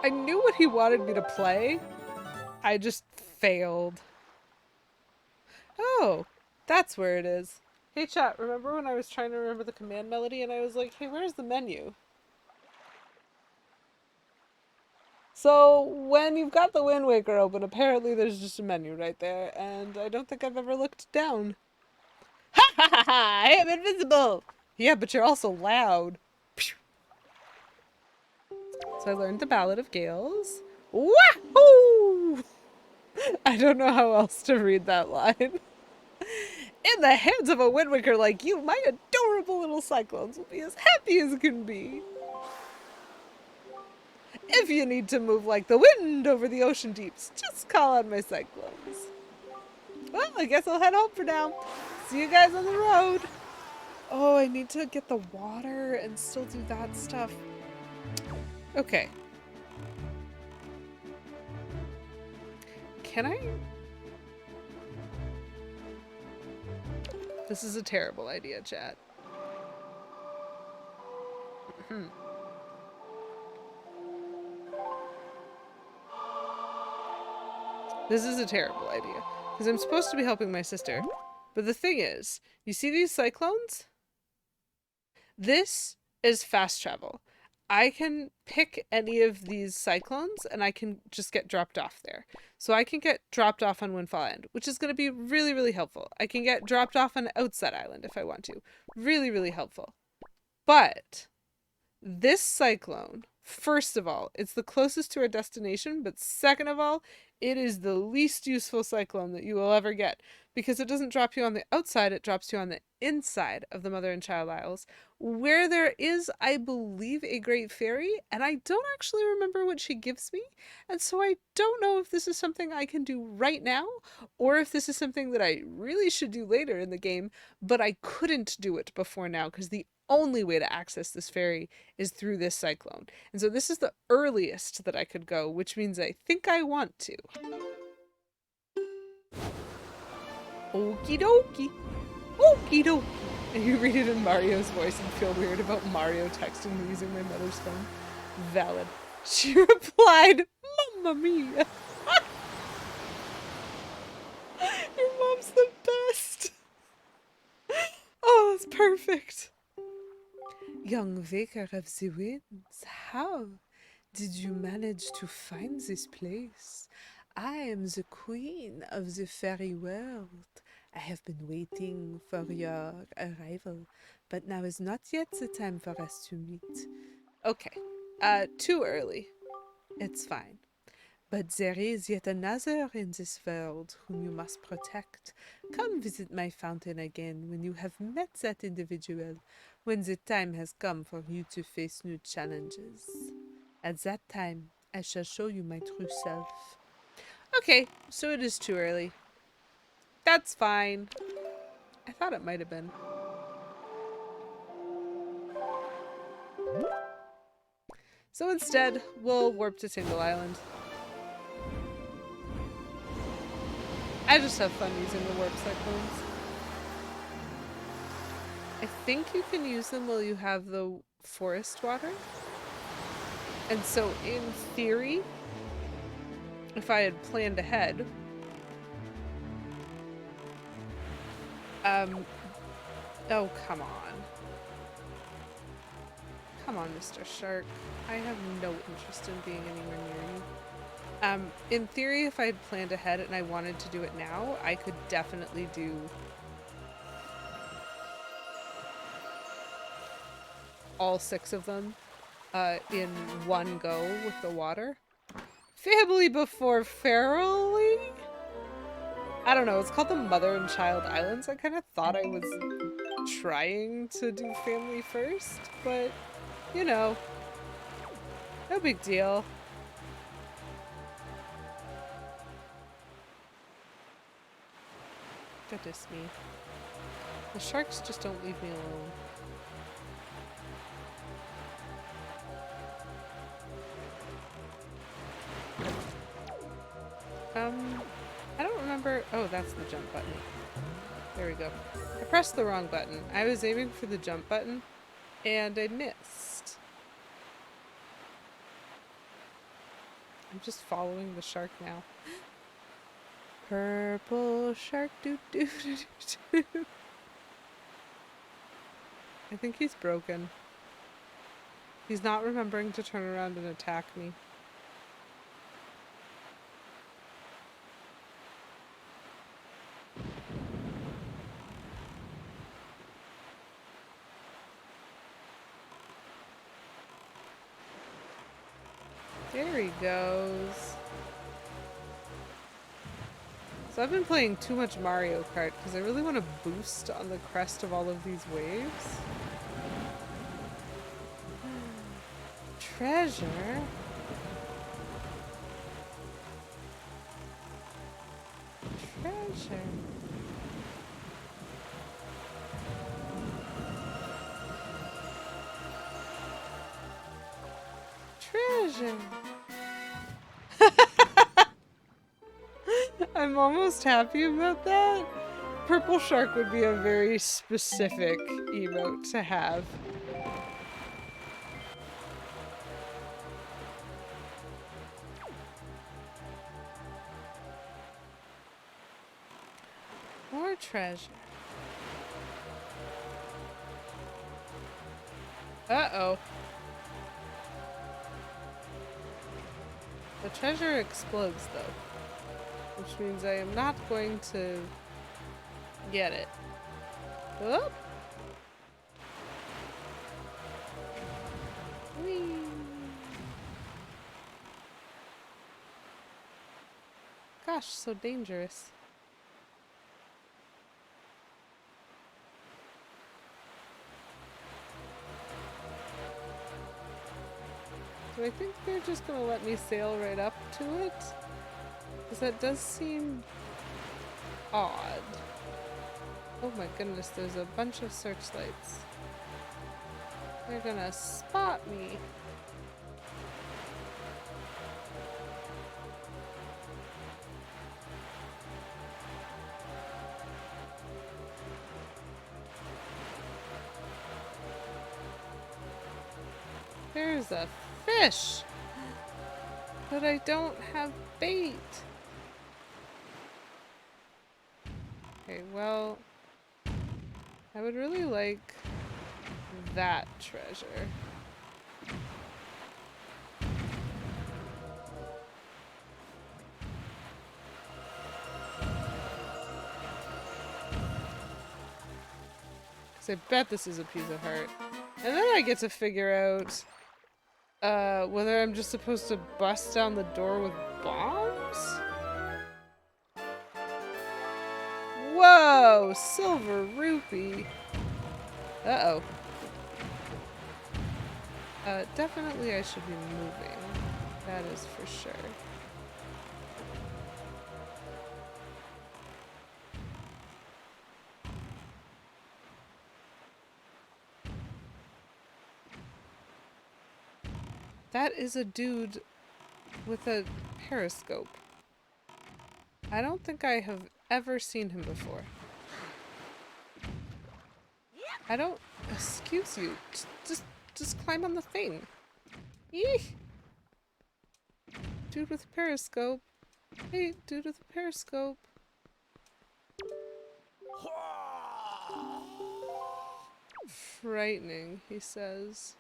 A: I knew what he wanted me to play. I just failed. Oh, that's where it is. Hey chat, remember when I was trying to remember the command melody and I was like, hey, where's the menu? So when you've got the Windwaker open, apparently there's just a menu right there, and I don't think I've ever looked down. Ha ha ha ha! I am invisible! Yeah, but you're also loud. So I learned the Ballad of Gales. Wahoo! I don't know how else to read that line. In the hands of a Windwaker like you, my adorable little Cyclones will be as happy as can be. If you need to move like the wind over the ocean deeps, just call on my Cyclones. Well, I guess I'll head home for now. See you guys on the road. Oh, I need to get the water and still do that stuff. Okay. Can I? This is a terrible idea, chat. This is a terrible idea. Because I'm supposed to be helping my sister. But the thing is, you see these cyclones? This is fast travel. I can pick any of these cyclones and I can just get dropped off there. So I can get dropped off on Windfall Island, which is going to be really, really helpful. I can get dropped off on Outset Island if I want to. Really, really helpful. But this cyclone, first of all, it's the closest to our destination, but second of all, it is the least useful cyclone that you will ever get because it doesn't drop you on the outside, it drops you on the inside of the Mother and Child Isles, where there is, I believe, a great fairy, and I don't actually remember what she gives me, and so I don't know if this is something I can do right now, or if this is something that I really should do later in the game, but I couldn't do it before now, because the only way to access this fairy is through this cyclone. And so this is the earliest that I could go, which means I think I want to. Okie dokie. Okie dokie. And you read it in Mario's voice and feel weird about Mario texting me using my mother's phone. Valid. She replied, Mamma mia. Your mom's the best. Oh, that's perfect. Young Waker of the Winds, how did you manage to find this place? I am the queen of the fairy world. I have been waiting for your arrival, but now is not yet the time for us to meet. Okay, too early. It's fine. But there is yet another in this world whom you must protect. Come visit my fountain again when you have met that individual, when the time has come for you to face new challenges. At that time, I shall show you my true self. Okay, so it is too early. That's fine. I thought it might have been. So instead, we'll warp to Tingle Island. I just have fun using the warp cyclones. I think you can use them while you have the forest water. And so in theory, if I had planned ahead, oh, come on. Come on, Mr. Shark. I have no interest in being anywhere near you. In theory, if I had planned ahead and I wanted to do it now, I could definitely do all 6 of them in one go with the water. Family before Farrelly? I don't know, it's called the Mother and Child Islands. I kind of thought I was trying to do family first, but, you know, no big deal. Goodness me. The sharks just don't leave me alone. I don't remember. Oh, that's the jump button. There we go. I pressed the wrong button. I was aiming for the jump button, and I missed. I'm just following the shark now. Purple shark, doo doo doo doo doo. I think he's broken. He's not remembering to turn around and attack me. There he goes. So I've been playing too much Mario Kart because I really want to boost on the crest of all of these waves. Treasure? Treasure. Treasure. I'm almost happy about that. Purple shark would be a very specific emote to have. More treasure. Uh-oh. The treasure explodes, though. Which means I am not going to get it. Whoop! Whee! Gosh, so dangerous. Do I think they're just gonna let me sail right up to it? Because that does seem odd. Oh my goodness, there's a bunch of searchlights. They're gonna spot me. There's a fish! But I don't have bait. Okay, well, I would really like that treasure. Because I bet this is a piece of heart. And then I get to figure out whether I'm just supposed to bust down the door with bombs? Whoa! Silver rupee! Uh-oh. Definitely I should be moving. That is for sure. That is a dude with a periscope. I don't think I have ever seen him before. I don't... Excuse you. Just climb on the thing. Eeh! Dude with a periscope. Hey, dude with a periscope. Frightening, he says.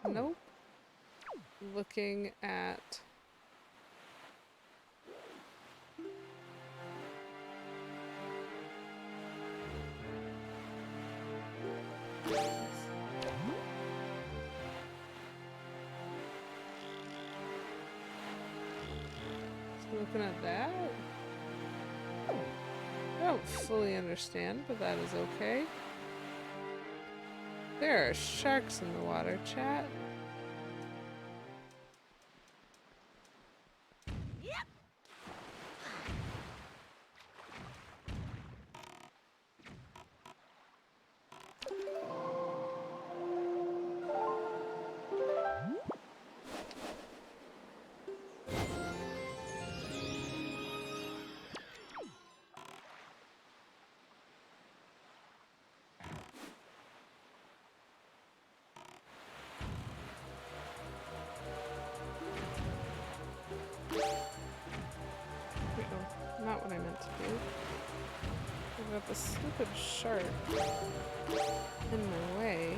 A: Nope. Looking at... Looking at that? I don't fully understand, but that is okay. There are sharks in the water, chat. Not what I meant to do. I've got the stupid shark in my way.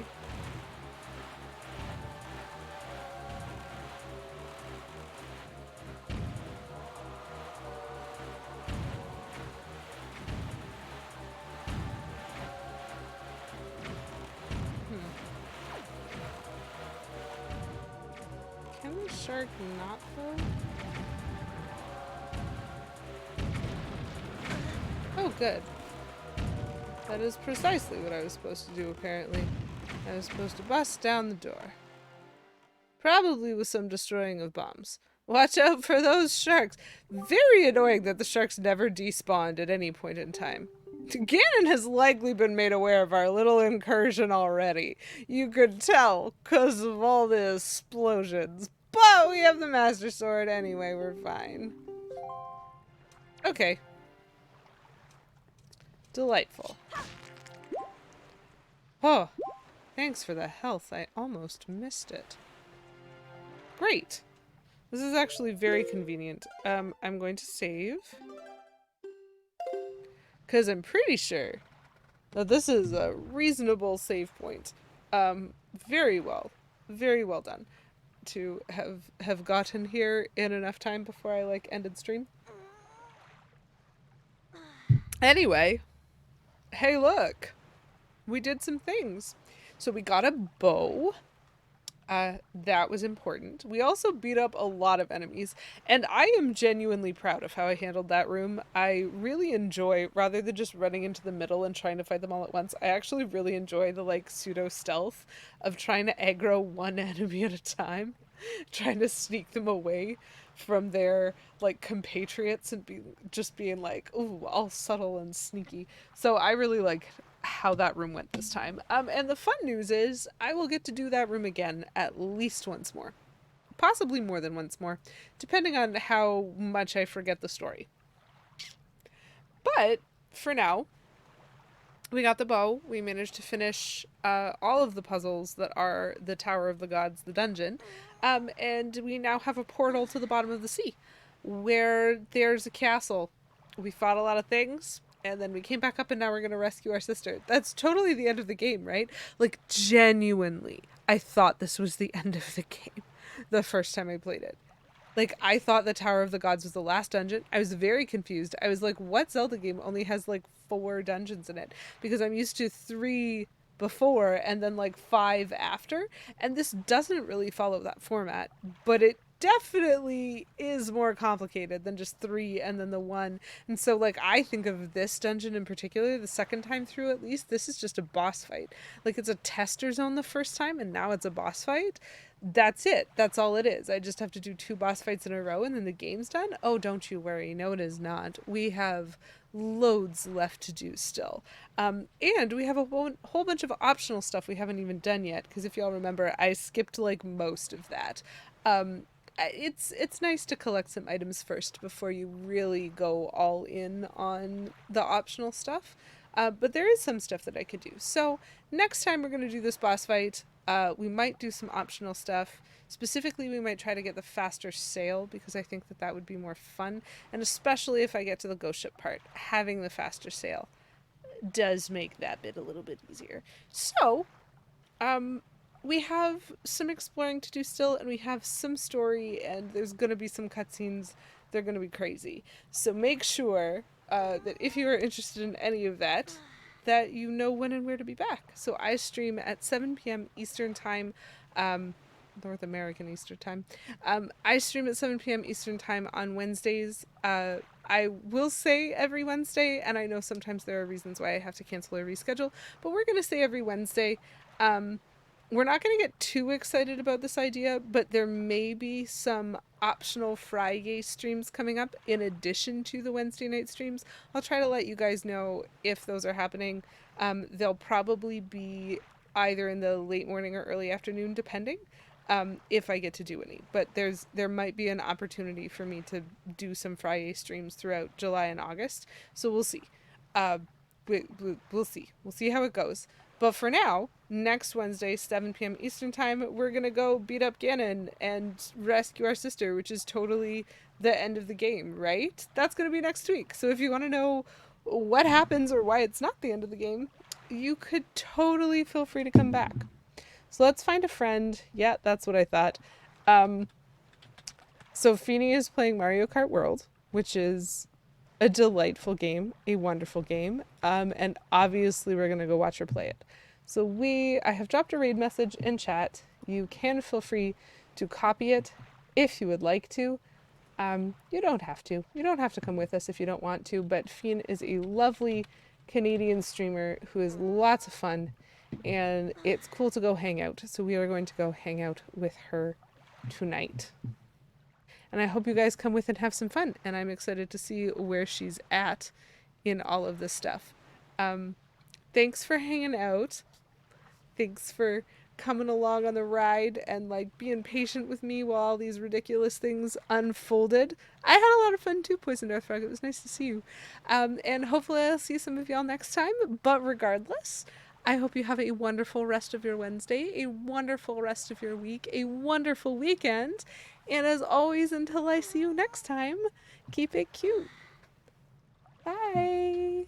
A: Can the shark not though? Oh, good. That is precisely what I was supposed to do, apparently. I was supposed to bust down the door. Probably with some destroying of bombs. Watch out for those sharks. Very annoying that the sharks never despawned at any point in time. Ganon has likely been made aware of our little incursion already. You could tell, because of all the explosions. But we have the Master Sword anyway, we're fine. Okay. Delightful. Oh, thanks for the health. I almost missed it. Great. This is actually very convenient. I'm going to save. Because I'm pretty sure that this is a reasonable save point. Very well done to have gotten here in enough time before I like ended stream. Anyway, hey look, we did some things. So we got a bow. That was important. We also beat up a lot of enemies, and I am genuinely proud of how I handled that room. I really enjoy, rather than just running into the middle and trying to fight them all at once, I actually really enjoy the like pseudo stealth of trying to aggro one enemy at a time, trying to sneak them away from their like compatriots and being like, ooh, all subtle and sneaky. So I really like how that room went this time. And the fun news is I will get to do that room again at least once more. Possibly more than once more, depending on how much I forget the story. But for now, we got the bow. We managed to finish all of the puzzles that are the Tower of the Gods, the dungeon. And we now have a portal to the bottom of the sea where there's a castle. We fought a lot of things. And then we came back up and now we're going to rescue our sister. That's totally the end of the game, right? Like, genuinely, I thought this was the end of the game the first time I played it. Like, I thought the Tower of the Gods was the last dungeon. I was very confused. I was like, what Zelda game only has, like, 4 dungeons in it? Because I'm used to 3 before and then, like, 5 after. And this doesn't really follow that format. But it definitely is more complicated than just 3 and then the 1. And so like I think of this dungeon in particular, the second time through at least, this is just a boss fight. Like it's a tester zone the first time and now it's a boss fight. That's it. That's all it is. I just have to do 2 boss fights in a row and then the game's done. Oh, don't you worry. No, it is not. We have loads left to do still. And we have a whole bunch of optional stuff we haven't even done yet because if y'all remember, I skipped like most of that. Um, it's nice to collect some items first before you really go all in on the optional stuff. But there is some stuff that I could do. So next time we're going to do this boss fight. We might do some optional stuff. Specifically, we might try to get the faster sail because I think that that would be more fun. And especially if I get to the ghost ship part, having the faster sail does make that bit a little bit easier. So, we have some exploring to do still, and we have some story, and there's going to be some cutscenes. They're going to be crazy. So make sure that if you are interested in any of that, that you know when and where to be back. So I stream at 7 p.m. Eastern Time, North American Eastern Time. I stream at 7 p.m. Eastern Time on Wednesdays. I will say every Wednesday, and I know sometimes there are reasons why I have to cancel or reschedule, but we're going to say every Wednesday. We're not going to get too excited about this idea, but there may be some optional Friday streams coming up in addition to the Wednesday night streams. I'll try to let you guys know if those are happening. They'll probably be either in the late morning or early afternoon, depending if I get to do any. But there might be an opportunity for me to do some Friday streams throughout July and August. So we'll see. Uh, we'll see. We'll see how it goes. But for now, next Wednesday, 7 p.m. Eastern Time, we're going to go beat up Ganon and rescue our sister, which is totally the end of the game, right? That's going to be next week. So if you want to know what happens or why it's not the end of the game, you could totally feel free to come back. So let's find a friend. Yeah, that's what I thought. So Feeny is playing Mario Kart World, which is a delightful game, a wonderful game, and obviously we're going to go watch her play it. So I have dropped a raid message in chat. You can feel free to copy it if you would like to. You don't have to. You don't have to come with us if you don't want to, but Fien is a lovely Canadian streamer who is lots of fun, and it's cool to go hang out. So we are going to go hang out with her tonight. And I hope you guys come with and have some fun. And I'm excited to see where she's at in all of this stuff. Thanks for hanging out. Thanks for coming along on the ride and like being patient with me while all these ridiculous things unfolded. I had a lot of fun too, Poison Deathfrog. It was nice to see you. And hopefully I'll see some of y'all next time. But regardless, I hope you have a wonderful rest of your Wednesday, a wonderful rest of your week, a wonderful weekend. And as always, until I see you next time, keep it cute. Bye.